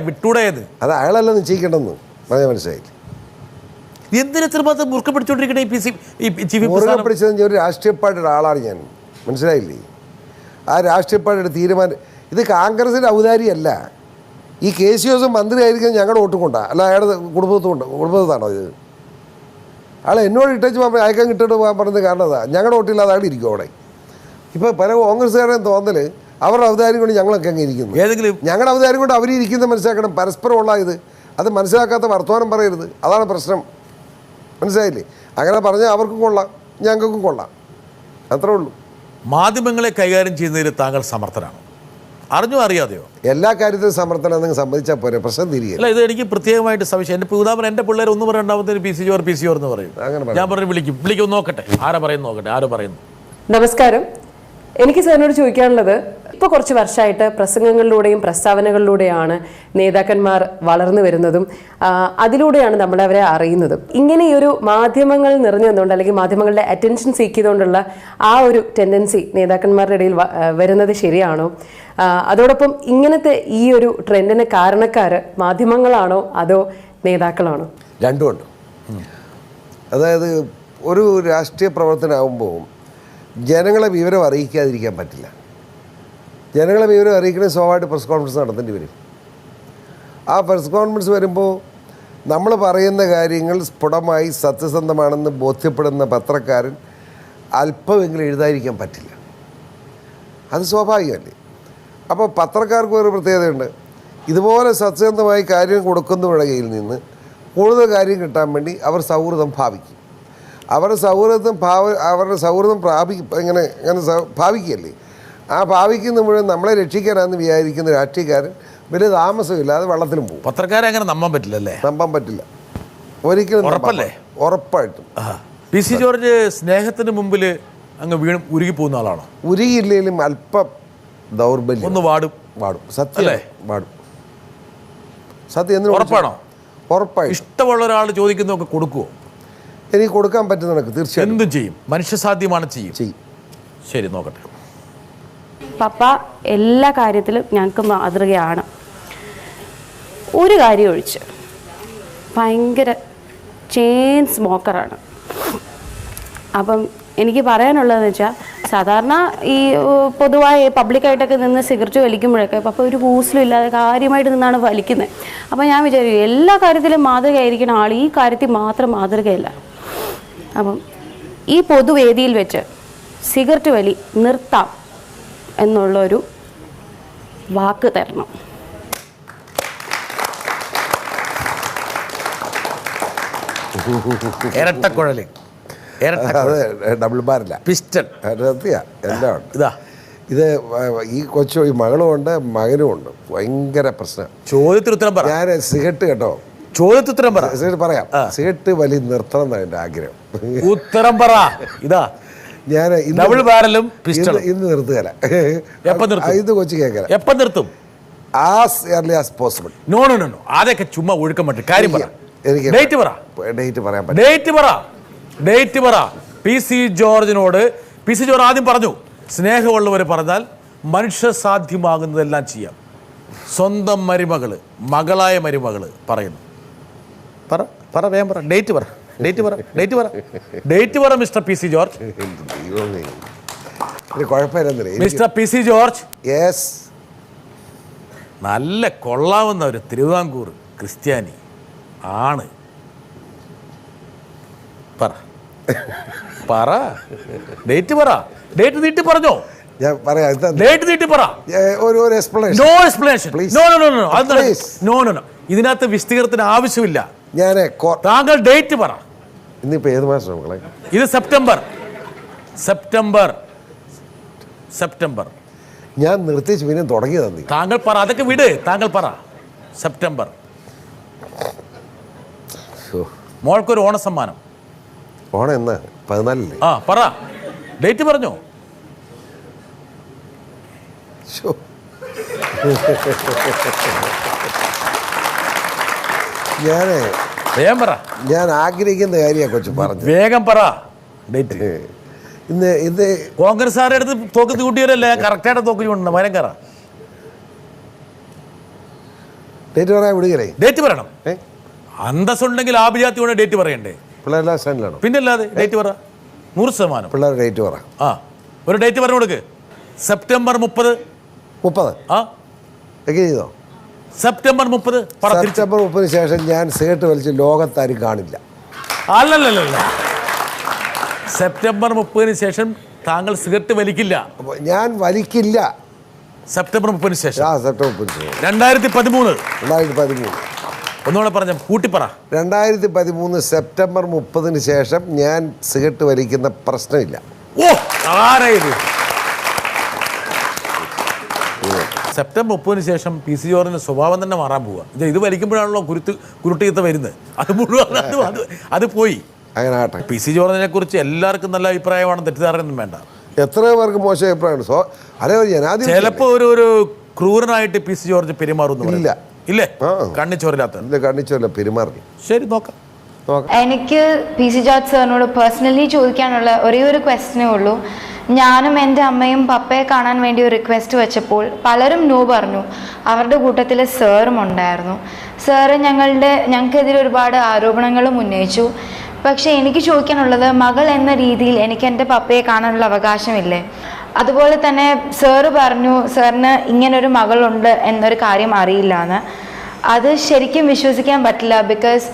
വിട്ടൂടേത്. അത് അയാളല്ല നിശ്ചയിക്കേണ്ടെന്ന് പറഞ്ഞാൽ മനസ്സിലായില്ല. എന്തിനെത്രമാത്രം മുറുക്ക പിടിച്ചോണ്ടിരിക്കണേ മുറുകെ പിടിച്ചത്? ഒരു രാഷ്ട്രീയ പാർട്ടിയുടെ ആളാണ് ഞാൻ, മനസ്സിലായില്ലേ? ആ രാഷ്ട്രീയ പാർട്ടിയുടെ തീരുമാനം ഇത് കോൺഗ്രസിൻ്റെ ഔദാര്യമല്ല. ഈ KC ജോസഫ് മന്ത്രി ആയിരിക്കും ഞങ്ങളുടെ വോട്ടും കൊണ്ടാണ്, അല്ല അയാളുടെ കുടുംബത്താണോ ഇത്? അയാൾ എന്നോട് ഇട്ടേച്ച് അയക്കാൻ കിട്ടിയിട്ട് പോകാൻ പറഞ്ഞത് കാരണം അതാ. ഞങ്ങളുടെ വോട്ടില്ലാതെ അയാൾ ഇരിക്കും അവിടെ. ഇപ്പോൾ പല കോൺഗ്രസ്സുകാരുടെയും തോന്നൽ അവരുടെ ഔദാര്യം കൊണ്ട് ഞങ്ങളൊക്കെ അങ്ങ് ഇരിക്കുന്നു. ഞങ്ങളുടെ ഔദാര്യം കൊണ്ട് അവരിയ്ക്കുന്നത് മനസ്സിലാക്കണം. പരസ്പരമുള്ള ഇത് അത് മനസ്സിലാക്കാത്ത വർത്തമാനം പറയരുത്. അതാണ് പ്രശ്നം, മനസ്സിലായില്ലേ? അങ്ങനെ പറഞ്ഞാൽ അവർക്കും കൊള്ളാം, ഞങ്ങൾക്കും കൊള്ളാം, അത്രേ ഉള്ളൂ. മാധ്യമങ്ങളെ കൈകാര്യം ചെയ്യുന്നതിൽ താങ്കൾ സമർത്ഥനാണ്, അറിഞ്ഞോ അറിയാതെയോ? എല്ലാ കാര്യത്തിലും സമർത്ഥനം സമ്മതിച്ചാൽ പോരെ, പ്രശ്നം തിരികെ. അല്ല, ഇത് എനിക്ക് പ്രത്യേകമായിട്ട് സംശയം. എൻ്റെ ഉദാഹരണം, എൻ്റെ പിള്ളേർ ഒന്ന് പറയണ്ടാമത്തേന് PC ജോർ എന്ന് പറയും. ഞാൻ പറഞ്ഞു വിളിക്കും നോക്കട്ടെ, ആരോ പറയുന്നു. നമസ്കാരം. എനിക്ക് സാറിനോട് ചോദിക്കാനുള്ളത്, ഇപ്പോൾ കുറച്ച് വർഷമായിട്ട് പ്രസംഗങ്ങളിലൂടെയും പ്രസ്താവനകളിലൂടെയാണ് നേതാക്കന്മാർ വളർന്നു വരുന്നതും അതിലൂടെയാണ് നമ്മളവരെ അറിയുന്നതും. ഇങ്ങനെ ഈ ഒരു മാധ്യമങ്ങൾ നിറഞ്ഞു വന്നുകൊണ്ട് അല്ലെങ്കിൽ മാധ്യമങ്ങളുടെ അറ്റൻഷൻ സീക്ക് ചെയ്തുകൊണ്ടുള്ള ആ ഒരു ടെൻഡൻസി നേതാക്കന്മാരുടെ ഇടയിൽ വരുന്നത് ശരിയാണോ? അതോടൊപ്പം ഇങ്ങനത്തെ ഈ ഒരു ട്രെൻഡിന് കാരണക്കാർ മാധ്യമങ്ങളാണോ അതോ നേതാക്കളാണോ? രണ്ടുമുണ്ട്. അതായത് ഒരു രാഷ്ട്രീയ പ്രവർത്തനമാകുമ്പോൾ ജനങ്ങളെ വിവരം അറിയിക്കാതിരിക്കാൻ പറ്റില്ല. ജനങ്ങളെ വിവരം അറിയിക്കണമെങ്കിൽ സ്വാഭാവികമായിട്ട് പ്രസ് കോൺഫറൻസ് നടത്തേണ്ടി വരും. ആ പ്രസ് കോൺഫറൻസ് വരുമ്പോൾ നമ്മൾ പറയുന്ന കാര്യങ്ങൾ സ്ഫുടമായി സത്യസന്ധമാണെന്ന് ബോധ്യപ്പെടുന്ന പത്രക്കാരൻ അല്പമെങ്കിലും എഴുതാതിരിക്കാൻ പറ്റില്ല. അത് സ്വാഭാവികമല്ലേ. അപ്പോൾ പത്രക്കാർക്ക് ഒരു പ്രത്യേകതയുണ്ട്. ഇതുപോലെ സത്യസന്ധമായി കാര്യം കൊടുക്കുന്നവരുടെ കയ്യിൽ നിന്ന് കൂടുതൽ കാര്യം കിട്ടാൻ വേണ്ടി അവർ സൗഹൃദം ഭാവിക്കും. അവരുടെ സൗഹൃദം ഇങ്ങനെ ഭാവിക്കുകയല്ലേ. ആ ഭാവിക്കുന്ന മുഴുവൻ നമ്മളെ രക്ഷിക്കാനാണെന്ന് വിചാരിക്കുന്ന രാഷ്ട്രീയക്കാരൻ വലിയ താമസമില്ലാതെ വെള്ളത്തിലും പോകും. പത്രക്കാരെ അങ്ങനെ നമ്പാൻ പറ്റില്ലല്ലേ? നമ്പാൻ പറ്റില്ല ഒരിക്കലും. ഉറപ്പല്ലേ? ഉറപ്പായിട്ടും. പി സി ജോർജ് സ്നേഹത്തിന് മുമ്പിൽ അങ്ങ് ഉരുകി പോകുന്ന ആളാണോ? ഉരുകിയില്ലെങ്കിലും അല്പം ദൗർബല്യം ഒന്ന് വാടും. സത്യം വാടും. സത്യം ഉറപ്പാണോ? ഉറപ്പായി. ഇഷ്ടമുള്ള ഒരാൾ ചോദിക്കുന്നതൊക്കെ കൊടുക്കുമോ? എനിക്ക് കൊടുക്കാൻ പറ്റുന്ന കണക്ക് തീർച്ചയായും എന്തും ചെയ്യും. മനുഷ്യസാധ്യമാണ് ചെയ്യും. ശരി, നോക്കട്ടെ. പപ്പ എല്ലാ കാര്യത്തിലും ഞങ്ങൾക്ക് മാതൃകയാണ്. ഒരു കാര്യം ഒഴിച്ച് ഭയങ്കര ചെയിൻ സ്മോക്കറാണ്. അപ്പം എനിക്ക് പറയാനുള്ളതെന്ന് വെച്ചാൽ, സാധാരണ ഈ പൊതുവായി പബ്ലിക്കായിട്ടൊക്കെ നിന്ന് സിഗരറ്റ് വലിക്കുമ്പോഴൊക്കെ പപ്പ ഒരു കൂസലും ഇല്ലാതെ കാര്യമായിട്ട് നിന്നാണ് വലിക്കുന്നത്. അപ്പോൾ ഞാൻ വിചാരിക്കും എല്ലാ കാര്യത്തിലും മാതൃകയായിരിക്കുന്ന ആൾ ഈ കാര്യത്തിൽ മാത്രം മാതൃകയല്ല. അപ്പം ഈ പൊതുവേദിയിൽ വെച്ച് സിഗരറ്റ് വലി നിർത്താം എന്നുള്ളൊരു വാക്ക് തരണം. ഇരട്ടക്കുഴല്, ഡബിൾ ബാരല്ല, പിസ്റ്റൾ, എല്ലാം ഉണ്ട്. ഇതാ ഇത് ഈ മകളുമുണ്ട് മകനുമുണ്ട്. ഭയങ്കര പ്രശ്നം. ചോദ്യത്തിന് ഉത്തരം പറ. ഞാൻ സിഗരറ്റ് കേട്ടോ, ചോദ്യത്തിന് ഉത്തരം പറ. സിഗരറ്റ് പറയാം. സിഗരറ്റ് വലി നിർത്തണം എന്നാണ് എൻ്റെ ആഗ്രഹം. ഉത്തരം പറ. ഇതാ ഞാൻ ഡബിൾ ബാരലും പിസ്റ്റളും ഇന്ന് നിർത്തുകയല്ല. എപ്പം നിർത്തും? ഇത് കൊച്ചു കേൾക്കല. എപ്പം നിർത്തും? As early as possible. No. അതൊക്കെ ചുമ്മാ ഒഴുക്കം പറ്റും. കാര്യം പറ. എനിക്ക് ഡേറ്റ് പറ. ഡേറ്റ് പറയാൻ പറ്റും. ഡേറ്റ് പറ. പി സി ജോർജിനോട് പി സി ജോർജ് ആദ്യം പറഞ്ഞു, സ്നേഹമുള്ളവർ പറഞ്ഞാൽ മനുഷ്യസാധ്യമാകുന്നതെല്ലാം ചെയ്യാം. സ്വന്തം മകളായ മരുമകള് പറയുന്നു. പറ വേഗം പറ. ഡേറ്റ് പറ mister P C George. Mister P C George. Yes. നല്ല കൊള്ളാവുന്ന ഒരു തിരുവിതാംകൂർ ക്രിസ്ത്യാനി ആണ്. പറ. ഡേറ്റ് പറ. ഡേറ്റ് നീട്ടി പറഞ്ഞോ? ഞാൻ പറയാം. ഡേറ്റ് നീട്ടി പറ. ഒരു എക്സ്പ്ലനേഷൻ. No explanation. നോ. ഇതിനകത്ത് വിശദീകരണത്തിന് ആവശ്യമില്ല. താങ്കൾ ഡേറ്റ് പറ. ഇന്നിപ്പോ ഏത് മാസം മക്കളെ? ഇത് സെപ്റ്റംബർ. ഞാൻ നിർത്തിച്ച് പിന്നെ തുടങ്ങി തന്നെ. താങ്കൾ പറ. അതൊക്കെ വിട്. താങ്കൾ പറ. സെപ്റ്റംബർ. മോൾക്കൊരു ഓണസമ്മാനം. ഓണം എന്നാ? 14. പറ. ഡേറ്റ് പറഞ്ഞോ? വേഗം പറ. ഞാൻ ആഗ്രഹിക്കുന്ന കാര്യമാണ് കൊച്ചു പറഞ്ഞു. വേഗം പറ. ഡേറ്റ്. ഇന്ന് കോൺഗ്രസ്സുകാരുടെ അടുത്ത് തോക്ക് കൂട്ടിയവരല്ലേ കറക്റ്റായിട്ട് തോക്ക് കൊണ്ടുണ്ട്. വരം കയറ. ഡേറ്റ് പറയാൻ വിടുകയല്ലേ? ഡേറ്റ് പറയണം. അന്തസ്സുണ്ടെങ്കിൽ ആഭിജാത്തി കൊണ്ട് ഡേറ്റ് പറയണ്ടേ? പിള്ളേരെല്ലാം സ്റ്റാൻഡിലാണോ? പിന്നല്ലാതെ. ഡേറ്റ് പറ. 100%. പിള്ളേർ ഡേറ്റ് പറ. ഒരു ഡേറ്റ് പറഞ്ഞു കൊടുക്ക്. സെപ്റ്റംബർ 30. ചെയ്തോ? സെപ്റ്റംബർ 30. സെപ്റ്റംബർ 30 ശേഷം ഞാൻ സിഗരറ്റ് വലിച്ച് ലോകത്താരും കാണില്ല. അല്ലല്ല. സെപ്റ്റംബർ 30 ശേഷം താങ്കൾ സിഗരറ്റ് വലിക്കില്ല. ഞാൻ വലിക്കില്ല. സെപ്റ്റംബർ 30 ശേഷം. സെപ്റ്റംബർ 30. 2013. ഒന്നുകൂടെ പറഞ്ഞ കൂട്ടിപ്പറ. 2013 സെപ്റ്റംബർ 30 ശേഷം ഞാൻ സിഗരറ്റ് വലിക്കുന്ന പ്രശ്നമില്ല. സെപ്റ്റംബർ 30 ശേഷം പി സി ജോർജിന്റെ സ്വഭാവം തന്നെ മാറാൻ പോവുക. ഇത് വലിക്കുമ്പോഴാണല്ലോ കുരുട്ടിയത്ത വരുന്നത്. അത് മുഴുവൻ അത് പോയി. അങ്ങനെ ആട്ടെ. പി സി ജോർജിനെ കുറിച്ച് എല്ലാവർക്കും നല്ല അഭിപ്രായമാണ്. തെറ്റിദ്ധാരണയൊന്നും വേണ്ട. എത്ര പേർക്ക് മോശം അഭിപ്രായമാണ്. ചിലപ്പോ ഒരു ക്രൂരനായിട്ട് പി സി ജോർജ് പെരുമാറുന്നില്ല. ഇല്ലേ? കണ്ണിച്ചോരില്ല പെരുമാറി. ശരി, നോക്കാം. എനിക്ക് പി സി ജോർജ് സാറിനോട് പേഴ്സണലി ചോദിക്കാനുള്ള ഒരേ ഒരു ക്വസ്റ്റ്യനേ ഉള്ളൂ. ഞാനും എൻ്റെ അമ്മയും പപ്പയെ കാണാൻ വേണ്ടി ഒരു റിക്വസ്റ്റ് വെച്ചപ്പോൾ പലരും നോ പറഞ്ഞു. അവരുടെ കൂട്ടത്തിൽ സാറും ഉണ്ടായിരുന്നു. സാറ് ഞങ്ങൾക്കെതിരെ ഒരുപാട് ആരോപണങ്ങളും ഉന്നയിച്ചു. പക്ഷേ എനിക്ക് ചോദിക്കാനുള്ളത്, മകൾ എന്ന രീതിയിൽ എനിക്ക് എൻ്റെ പപ്പയെ കാണാനുള്ള അവകാശമില്ലേ? അതുപോലെ തന്നെ സാറ് പറഞ്ഞു സാറിന് ഇങ്ങനൊരു മകളുണ്ട് എന്നൊരു കാര്യം അറിയില്ല എന്ന്. അത് ശരിക്കും വിശ്വസിക്കാൻ പറ്റില്ല. ബിക്കോസ്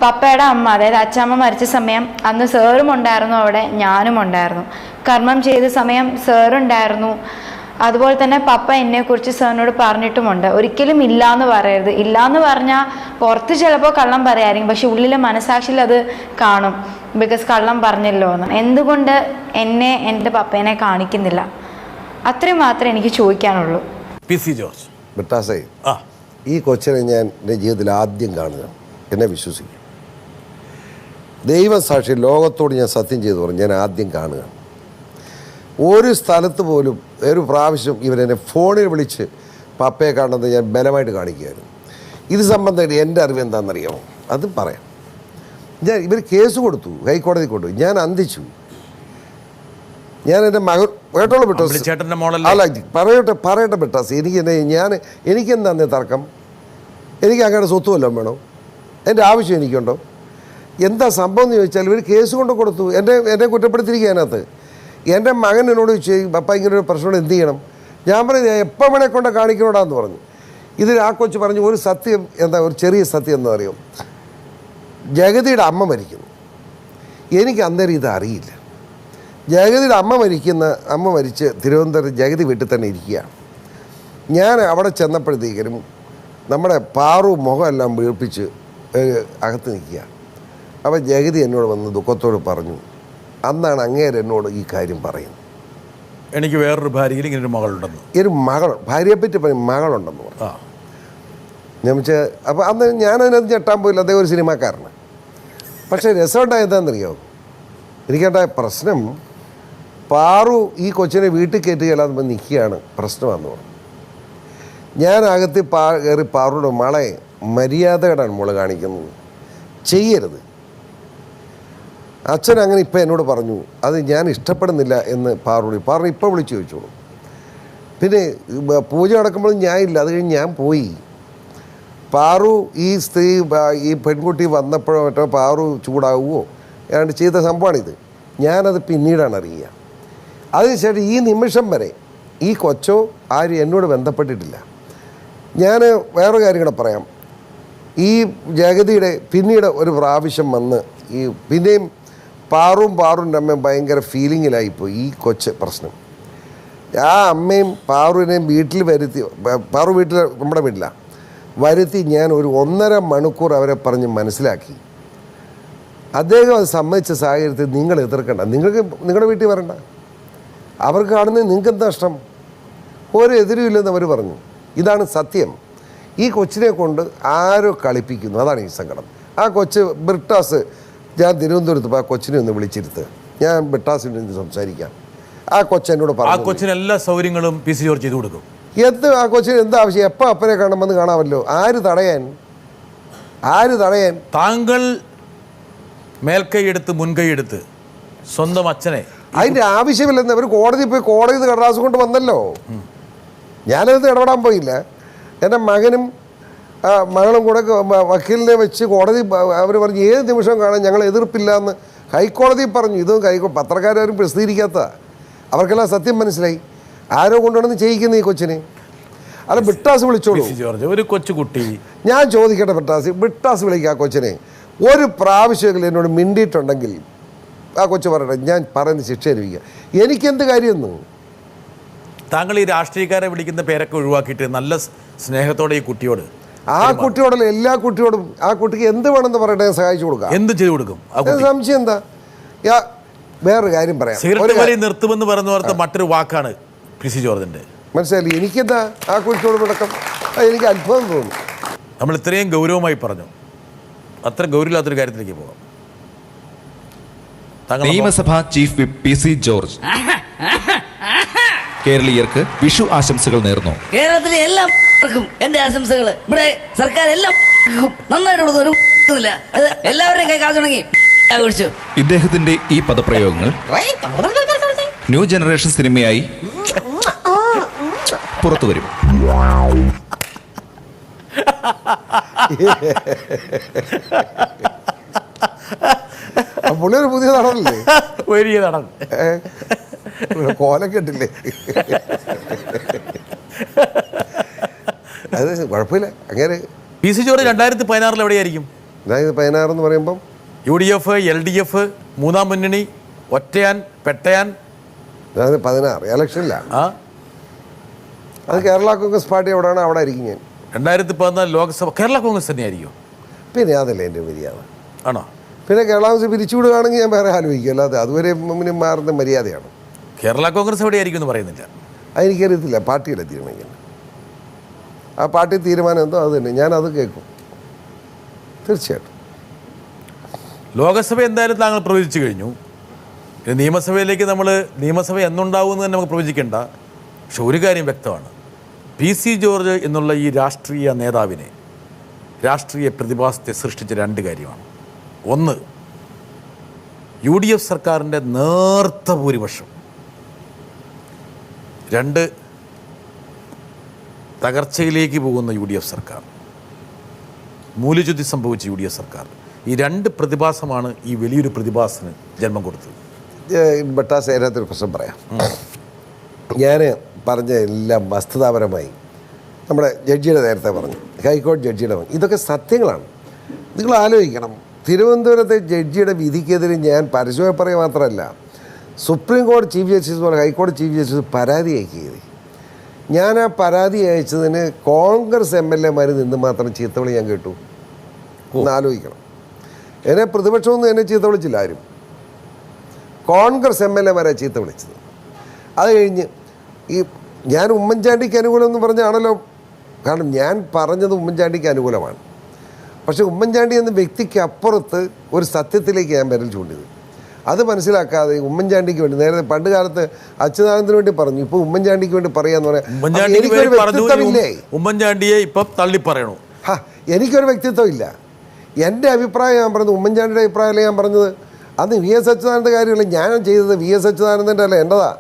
പപ്പയുടെ അമ്മ, അതായത് അച്ഛമ്മ മരിച്ച സമയം അന്ന് സാറും ഉണ്ടായിരുന്നു അവിടെ, ഞാനും ഉണ്ടായിരുന്നു. കർമ്മം ചെയ്ത സമയം സാറുണ്ടായിരുന്നു. അതുപോലെ തന്നെ പപ്പ എന്നെക്കുറിച്ച് സാറിനോട് പറഞ്ഞിട്ടുമുണ്ട്, ഒരിക്കലും ഇല്ലയെന്ന് പറയരുത്. ഇല്ലയെന്ന് പറഞ്ഞാൽ പുറത്ത് ചിലപ്പോൾ കള്ളം പറയായിരിക്കും, പക്ഷെ ഉള്ളിലെ മനസാക്ഷിയിൽ അത് കാണും, ബിക്കോസ് കള്ളം പറഞ്ഞല്ലോ എന്ന്. എന്തുകൊണ്ട് എന്നെ എൻ്റെ പപ്പേനെ കാണിക്കുന്നില്ല? അത്രയും മാത്രമേ എനിക്ക് ചോദിക്കാനുള്ളൂ. P C George. ബിട്ടാസേ, ഈ കൊച്ചിനെ ഞാൻ എൻ്റെ ജീവിതത്തിൽ ആദ്യം കാണുക, എന്നെ വിശ്വസിക്കും. ദൈവം സാക്ഷി, ലോകത്തോട് ഞാൻ സത്യം ചെയ്തു പറഞ്ഞു, ഞാൻ ആദ്യം കാണുക. ഒരു സ്ഥലത്ത് പോലും ഒരു പ്രാവശ്യം ഇവരെന്നെ ഫോണിൽ വിളിച്ച് പപ്പയെ കാണുന്നത് ഞാൻ ബലമായിട്ട് കാണിക്കുകയായിരുന്നു. ഇത് സംബന്ധമായിട്ട് എൻ്റെ അറിവ് എന്താണെന്നറിയാമോ? അതും പറയാം. ഇവർ കേസ് കൊടുത്തു, ഹൈക്കോടതി കൊണ്ടു, ഞാൻ അന്തിച്ചു. ഞാൻ എൻ്റെ മകൻ കേട്ടോളൂ ബിട്ടാസ്, അല്ല പറയട്ടെ ബിട്ടാസ്, എനിക്കെന്താ തർക്കം? എനിക്ക് അങ്ങനെ സ്വത്ത് വല്ലതും വേണോ? എൻ്റെ ആവശ്യം എനിക്കുണ്ടോ? എന്താ സംഭവം എന്ന് ചോദിച്ചാൽ ഇവർ കേസ് കൊണ്ട് കൊടുത്തു, എന്നെ കുറ്റപ്പെടുത്തിയിരിക്കുക. അതിനകത്ത് എൻ്റെ മകൻ എന്നോട് ചോദിച്ചു, പപ്പ ഇങ്ങനൊരു പ്രശ്നം എന്ത് ചെയ്യണം? ഞാൻ പറഞ്ഞു, ഞാൻ എപ്പോൾ വേണേ കൊണ്ട് കാണിക്കണോടാന്ന് പറഞ്ഞു. ഇതിൽ ആ കൊച്ച് പറഞ്ഞു ഒരു സത്യം, എന്താ ഒരു ചെറിയ സത്യം എന്താ അറിയോ? ജഗതിയുടെ അമ്മ മരിക്കുന്നു. എനിക്ക് അന്നേരം ഇത് അറിയില്ല. ജഗതിയുടെ അമ്മ മരിച്ച് തിരുവനന്തപുരം ജഗതി വീട്ടിൽ തന്നെ ഇരിക്കുകയാണ്. ഞാൻ അവിടെ ചെന്നപ്പോഴത്തേക്കും നമ്മുടെ പാറു മുഖമെല്ലാം വീർപ്പിച്ച് അകത്ത് നിൽക്കുക. അപ്പോൾ ജഗതി എന്നോട് വന്ന് ദുഃഖത്തോട് പറഞ്ഞു, അന്നാണ് അങ്ങേര് എന്നോട് ഈ കാര്യം പറയുന്നത്, എനിക്ക് വേറൊരു ഭാര്യയിൽ ഇങ്ങനൊരു മകളുണ്ടെന്ന്. ഒരു ഭാര്യയെപ്പറ്റി പറയും, മകളുണ്ടെന്ന് പറഞ്ഞു. ഞാൻ വെച്ചാൽ അപ്പോൾ അന്ന് ഞാനതിനകത്ത് ഞെട്ടാൻ പോയില്ല, അദ്ദേഹം ഒരു സിനിമാക്കാരനാണ്. പക്ഷേ രസമുണ്ടായ എന്താണെന്നറിയോ? എനിക്കുണ്ടായ പ്രശ്നം, പാറു ഈ കൊച്ചിനെ വീട്ടിൽ കയറ്റുകയല്ലാതെ നിൽക്കുകയാണ് പ്രശ്നമാണെന്ന് പറഞ്ഞു. ഞാൻ അകത്ത് കയറി പാറുടെ മളെ മര്യാദയോടാണ് മോള് കാണിക്കുന്നത്, ചെയ്യരുത്. അച്ഛൻ അങ്ങനെ ഇപ്പം എന്നോട് പറഞ്ഞു, അത് ഞാൻ ഇഷ്ടപ്പെടുന്നില്ല എന്ന് പാറു ഇപ്പോൾ വിളിച്ച് ചോദിച്ചോളൂ. പിന്നെ പൂജ നടക്കുമ്പോഴും ഞാനില്ല, അത് കഴിഞ്ഞ് ഞാൻ പോയി. പാറു ഈ പെൺകുട്ടി വന്നപ്പോഴോ മറ്റോ പാറു ചൂടാവുമോ ഏതാണ്ട് ചെയ്ത സംഭവമാണിത്. ഞാനത് പിന്നീടാണ് അറിയുക. അതിനുശേഷം ഈ നിമിഷം വരെ ഈ കൊച്ചോ ആരും എന്നോട് ബന്ധപ്പെട്ടിട്ടില്ല. ഞാൻ വേറൊരു കാര്യം കൂടെ പറയാം. ഈ ജഗതിയുടെ പിന്നീട് ഒരു പ്രാവശ്യം വന്ന് പിന്നെയും പാറുൻ്റെ അമ്മയും ഭയങ്കര ഫീലിങ്ങിലായിപ്പോയി ഈ കൊച്ച് പ്രശ്നം. ആ അമ്മയും പാറുവിനെയും വീട്ടിൽ വരുത്തി, പാറു വീട്ടിൽ നമ്മുടെ വീട്ടിലാണ് വരുത്തി, ഞാൻ ഒരു 1.5 മണിക്കൂർ അവരെ പറഞ്ഞ് മനസ്സിലാക്കി. അദ്ദേഹം അത് സമ്മതിച്ച സാഹചര്യത്തിൽ നിങ്ങൾ എതിർക്കണ്ട, നിങ്ങളുടെ വീട്ടിൽ വരണ്ട, അവർക്ക് കാണുന്നത് നിങ്ങൾക്ക് എന്താ നഷ്ടം? ഒരു എതിരുമില്ലെന്ന് അവർ പറഞ്ഞു. ഇതാണ് സത്യം. ഈ കൊച്ചിനെ കൊണ്ട് ആരോ കളിപ്പിക്കുന്നു, അതാണ് ഈ സങ്കടം. ആ കൊച്ച് ബ്രിട്ടാസ്, ഞാൻ തിരുവനന്തപുരത്ത് ആ കൊച്ചിനെ ഒന്ന് വിളിച്ചിരുത്ത്, ഞാൻ ബ്രിട്ടാസിൻ്റെ സംസാരിക്കാം. ആ കൊച്ചെന്നോട് പറഞ്ഞു, ആ കൊച്ചിന് എല്ലാ സൗകര്യങ്ങളും പി സി ജോർജ് ചെയ്തു കൊടുക്കും. ആ കൊച്ചിന് എന്താ ആവശ്യം? എപ്പോൾ അപ്പനെ കാണുമെന്ന് കാണാമല്ലോ. ആര് തടയാൻ? താങ്കൾ മേൽക്കൈയെടുത്ത് മുൻകൈയെടുത്ത് സ്വന്തം അച്ഛനെ, അതിൻ്റെ ആവശ്യമില്ലെന്ന് അവർ കോടതി കടലാസ് കൊണ്ട് വന്നല്ലോ. ഞാനത് ഇടപെടാൻ പോയില്ല. എൻ്റെ മകനും മകളും കൂടെ വക്കീലിനെ വെച്ച് കോടതി അവർ പറഞ്ഞു ഏത് നിമിഷം കാണാൻ ഞങ്ങൾ എതിർപ്പില്ല എന്ന് ഹൈക്കോടതി പറഞ്ഞു. ഇതും പത്രക്കാരും പ്രസിദ്ധീകരിക്കാത്ത, അവർക്കെല്ലാം സത്യം മനസ്സിലായി. ആരോ കൊണ്ടുവന്ന് ചെയ്യിക്കുന്ന ഈ കൊച്ചിനെ. അല്ല, ബിട്ടാസ് വിളിച്ചോളൂ. ഒരു കൊച്ചുകുട്ടി, ഞാൻ ചോദിക്കട്ടെ ബിട്ടാസ് വിളിക്കുക ആ കൊച്ചിനെ. ഒരു പ്രാവശ്യമെങ്കിലും എന്നോട് മിണ്ടിയിട്ടുണ്ടെങ്കിൽ ആ കൊച്ചു പറയട്ടെ, ഞാൻ പറയുന്ന ശിക്ഷ അനുഭവിക്കുക. എനിക്കെന്ത് കാര്യമെന്ന്? താങ്കൾ ഈ രാഷ്ട്രീയക്കാരെ വിളിക്കുന്ന പേരൊക്കെ ഒഴിവാക്കിയിട്ട് നല്ല സ്നേഹത്തോടെ ഈ കുട്ടിയോട്, ആ കുട്ടിയോടല്ല എല്ലാ കുട്ടിയോടും, ആ കുട്ടിക്ക് എന്ത് വേണമെന്ന് പറയട്ടെ, ഞാൻ സഹായിച്ചു കൊടുക്കാം. എന്ത് ചെയ്തു കൊടുക്കും? സംശയം എന്താ? വേറൊരു കാര്യം പറയാം. സിഗരറ്റ് വലി നിർത്തുമെന്ന് പറയുന്ന മറ്റൊരു വാക്കാണ് പി സി ജോർജിന്റെ. മനസ്സിലായി? എനിക്കെന്താ ആ കുട്ടിയോട് മുടക്കം? എനിക്ക് അത്ഭുതം തോന്നുന്നു. നമ്മൾ ഇത്രയും ഗൗരവമായി പറഞ്ഞു, അത്ര ഗൗരവമില്ലാത്തൊരു കാര്യത്തിലേക്ക് പോകാം. നിയമസഭാ chief whip P C George കേരളീയർക്ക് വിഷു ആശംസകൾ നേർന്നു. കേരളത്തിലെ എല്ലാവർക്കും എന്റെ ആശംസകൾ. ഇവിടെ സർക്കാർ എല്ലാം നന്നായിട്ടുള്ള എല്ലാവരുടെയും കൈ കാശ് തുടങ്ങി ആഘോഷിച്ചു. ഇദ്ദേഹത്തിന്റെ ഈ പദപ്രയോഗങ്ങൾ ന്യൂ ജനറേഷൻ സിനിമയായി പുറത്തുവരും. പുള്ളിയൊരു പുതിയ നടനല്ലേ? വലിയ നടൻ. കോലക്കെട്ടില്ലേ? അത് കുഴപ്പമില്ല. അങ്ങനെ പി സി ജോർജ് 2016 എവിടെയായിരിക്കും? അതായത് 16 എന്ന് പറയുമ്പം UDF, LDF, മൂന്നാം മുന്നണി, ഒറ്റയാൻ, പെട്ടയാൻ, അതായത് 16 ഇലക്ഷനില്ല. ആ അത് കേരള കോൺഗ്രസ് പാർട്ടി എവിടെയാണ് അവിടെ ആയിരിക്കും ഞാൻ. 2014 ലോക്സഭ കേരള കോൺഗ്രസ് തന്നെയായിരിക്കും. പിന്നെ അതല്ലേ എൻ്റെ മര്യാദ. ആണോ? പിന്നെ കേരള കോൺഗ്രസ് പിരിച്ചുവിടുകയാണെങ്കിൽ ഞാൻ വേറെ ആലോചിക്കും. അല്ലാതെ അതുവരെ മാറുന്ന മര്യാദയാണ്. കേരള കോൺഗ്രസ് എവിടെയായിരിക്കും എന്ന് പറയുന്നില്ല. അതെനിക്കറിയത്തില്ല. പാർട്ടിയുടെ തീരുമാനിക്കണം. ആ പാർട്ടി തീരുമാനം എന്തോ അത് തന്നെ ഞാനത് കേൾക്കും തീർച്ചയായിട്ടും. ലോകസഭ എന്തായാലും താങ്കൾ പ്രവചിച്ചു കഴിഞ്ഞു. നിയമസഭയിലേക്ക് നിയമസഭ എന്നുണ്ടാവുമെന്ന് തന്നെ നമുക്ക് പ്രവചിക്കേണ്ട. പക്ഷെ ഒരു കാര്യം വ്യക്തമാണ്, PC ജോർജ് എന്നുള്ള ഈ രാഷ്ട്രീയ നേതാവിനെ, രാഷ്ട്രീയ പ്രതിഭാസത്തെ സൃഷ്ടിച്ച 2 കാര്യമാണ്. ഒന്ന്, UDF സർക്കാരിൻ്റെ നേർത്ത ഭൂരിപക്ഷം. 2, തകർച്ചയിലേക്ക് പോകുന്ന UDF സർക്കാർ, മൂല്യച്യുതി സംഭവിച്ച UDF സർക്കാർ. ഈ 2 പ്രതിഭാസമാണ് ഈ വലിയൊരു പ്രതിഭാസത്തിന് ജന്മം കൊടുത്തത്. ബട്ടാസ് അതിനകത്തൊരു പ്രശ്നം പറയാം. ഞാൻ പറഞ്ഞ എല്ലാം വസ്തുതാപരമായി നമ്മുടെ ജഡ്ജിയുടെ നേരത്തെ പറഞ്ഞു, ഹൈക്കോടതി ജഡ്ജിയുടെ പറഞ്ഞു, ഇതൊക്കെ സത്യങ്ങളാണ്. നിങ്ങൾ ആലോചിക്കണം, തിരുവനന്തപുരത്തെ ജഡ്ജിയുടെ വിധിക്കെതിരെ ഞാൻ പരസ്യമായി പറയുക മാത്രമല്ല, സുപ്രീം കോടതി ചീഫ് ജസ്റ്റിസ് പോലെ ഹൈക്കോടതി ചീഫ് ജസ്റ്റിസ് പരാതി അയക്കുകയത്. ഞാൻ ആ പരാതി അയച്ചതിന് കോൺഗ്രസ് MLA നിന്ന് മാത്രം ചീത്തവിളി ഞാൻ കേട്ടു. ഒന്ന് ആലോചിക്കണം. എന്നെ പ്രതിപക്ഷമൊന്നും എന്നെ ചീത്ത വിളിച്ചില്ല ആരും. കോൺഗ്രസ് MLA ചീത്ത വിളിച്ചത്. അത് കഴിഞ്ഞ് ഞാൻ ഉമ്മൻചാണ്ടിക്ക് അനുകൂലം എന്ന് പറഞ്ഞാണല്ലോ. കാരണം ഞാൻ പറഞ്ഞത് ഉമ്മൻചാണ്ടിക്ക് അനുകൂലമാണ്. പക്ഷേ ഉമ്മൻചാണ്ടി എന്ന വ്യക്തിക്ക് അപ്പുറത്ത് ഒരു സത്യത്തിലേക്ക് ഞാൻ വിരൽ ചൂണ്ടിയത്. അത് മനസ്സിലാക്കാതെ ഉമ്മൻചാണ്ടിക്ക് വേണ്ടി, നേരത്തെ പണ്ട് കാലത്ത് അച്യുതാനന്ദന് വേണ്ടി പറഞ്ഞു, ഇപ്പോൾ ഉമ്മൻചാണ്ടിക്ക് വേണ്ടി പറയാന്ന് പറയാം. ഉമ്മൻചാണ്ടിയെ ഇപ്പം തള്ളി പറയണു. എനിക്കൊരു വ്യക്തിത്വം ഇല്ല. എൻ്റെ അഭിപ്രായം ഞാൻ പറഞ്ഞത്, ഉമ്മൻചാണ്ടിയുടെ അഭിപ്രായമല്ല ഞാൻ പറഞ്ഞത്. അന്ന് VS അച്യുതാനന്ദ കാര്യമല്ല ഞാൻ ചെയ്തത്, VS അച്യുതാനന്ദൻ്റെ അല്ല എൻ്റെതാ.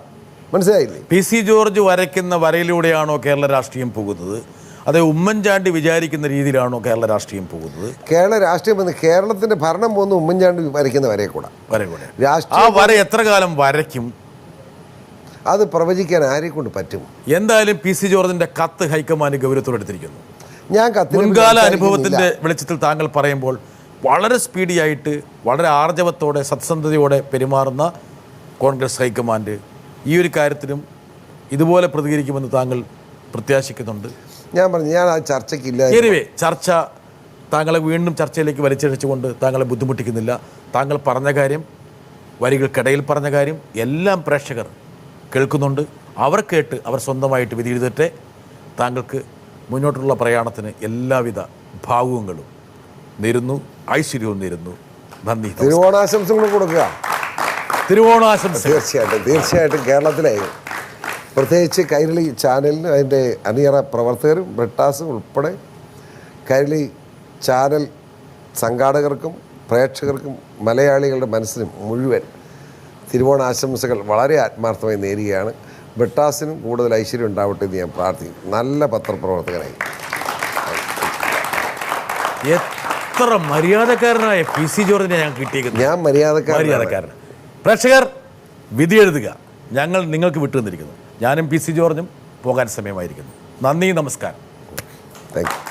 മനസ്സിലായില്ലേ? PC ജോർജ് വരയ്ക്കുന്ന വരയിലൂടെയാണോ കേരള രാഷ്ട്രീയം പോകുന്നത്? അതെ, ഉമ്മൻചാണ്ടി വിചാരിക്കുന്ന രീതിയിലാണോ കേരള രാഷ്ട്രീയം പോകുന്നത്? കേരള രാഷ്ട്രീയം വന്ന് കേരളത്തിൻ്റെ ഭരണം പോകുന്ന ഉമ്മൻചാണ്ടി വരയ്ക്കുന്ന വരയെ കൂടെ ആ വര എത്ര കാലം വരയ്ക്കും? അത് പ്രവചിക്കാൻ ആരെ കൊണ്ട് പറ്റും? എന്തായാലും PC ജോർജിന്റെ കത്ത് ഹൈക്കമാൻഡ് ഗൗരവത്തോടെടുത്തിരിക്കുന്നു. ഞാൻ മുൻകാല അനുഭവത്തിന്റെ വെളിച്ചത്തിൽ താങ്കൾ പറയുമ്പോൾ വളരെ സ്പീഡിയായിട്ട്, വളരെ ആർജവത്തോടെ, സത്യസന്ധതയോടെ പെരുമാറുന്ന കോൺഗ്രസ് ഹൈക്കമാൻഡ് ഈ ഒരു കാര്യത്തിലും ഇതുപോലെ പ്രതികരിക്കുമെന്ന് താങ്കൾ പ്രത്യാശിക്കുന്നുണ്ട്. ഞാൻ പറഞ്ഞു, ഞാൻ ആ ചർച്ചയ്ക്കില്ല. ചർച്ച താങ്കളെ വീണ്ടും ചർച്ചയിലേക്ക് വലിച്ചിഴച്ചുകൊണ്ട് താങ്കളെ ബുദ്ധിമുട്ടിക്കുന്നില്ല. താങ്കൾ പറഞ്ഞ കാര്യം, വരികൾക്കിടയിൽ പറഞ്ഞ കാര്യം എല്ലാം പ്രേക്ഷകർ കേൾക്കുന്നുണ്ട്. അവർ കേട്ട് അവർ സ്വന്തമായിട്ട് വിധി എഴുതട്ടെ. താങ്കൾക്ക് മുന്നോട്ടുള്ള പ്രയാണത്തിന് എല്ലാവിധ ഭാവുകങ്ങളും നേരുന്നു, ഐശ്വര്യവും നേരുന്നു. നന്ദി. തിരുവോണാശംസകൾ കൊടുക്കുക. തിരുവോണാശംസ. തീർച്ചയായിട്ടും കേരളത്തിലെ പ്രത്യേകിച്ച് കൈരളി ചാനലിനും അതിൻ്റെ അണിയറ പ്രവർത്തകരും ബ്രിട്ടാസും ഉൾപ്പെടെ കൈരളി ചാനൽ സംഘാടകർക്കും പ്രേക്ഷകർക്കും മലയാളികളുടെ മനസ്സിനും മുഴുവൻ തിരുവോണാശംസകൾ വളരെ ആത്മാർത്ഥമായി നേരുകയാണ്. ബ്രിട്ടാസിനും കൂടുതൽ ഐശ്വര്യം ഉണ്ടാവട്ടെ എന്ന് ഞാൻ പ്രാർത്ഥിക്കും. നല്ല പത്രപ്രവർത്തകനായി. എത്ര മര്യാദക്കാരനായ PC ജോർജിനെ ഞാൻ കിട്ടിയിരിക്കുന്നത്. ഞാൻ മര്യാദക്കാരൻ. പ്രേക്ഷകർ വിധി എഴുതുക. ഞങ്ങൾ നിങ്ങൾക്ക് വിട്ടു തന്നിരിക്കുന്നു. ഞാനും PC ജോർജും പോകാൻ സമയമായിരിക്കുന്നു. നന്ദി, നമസ്കാരം. Thank you.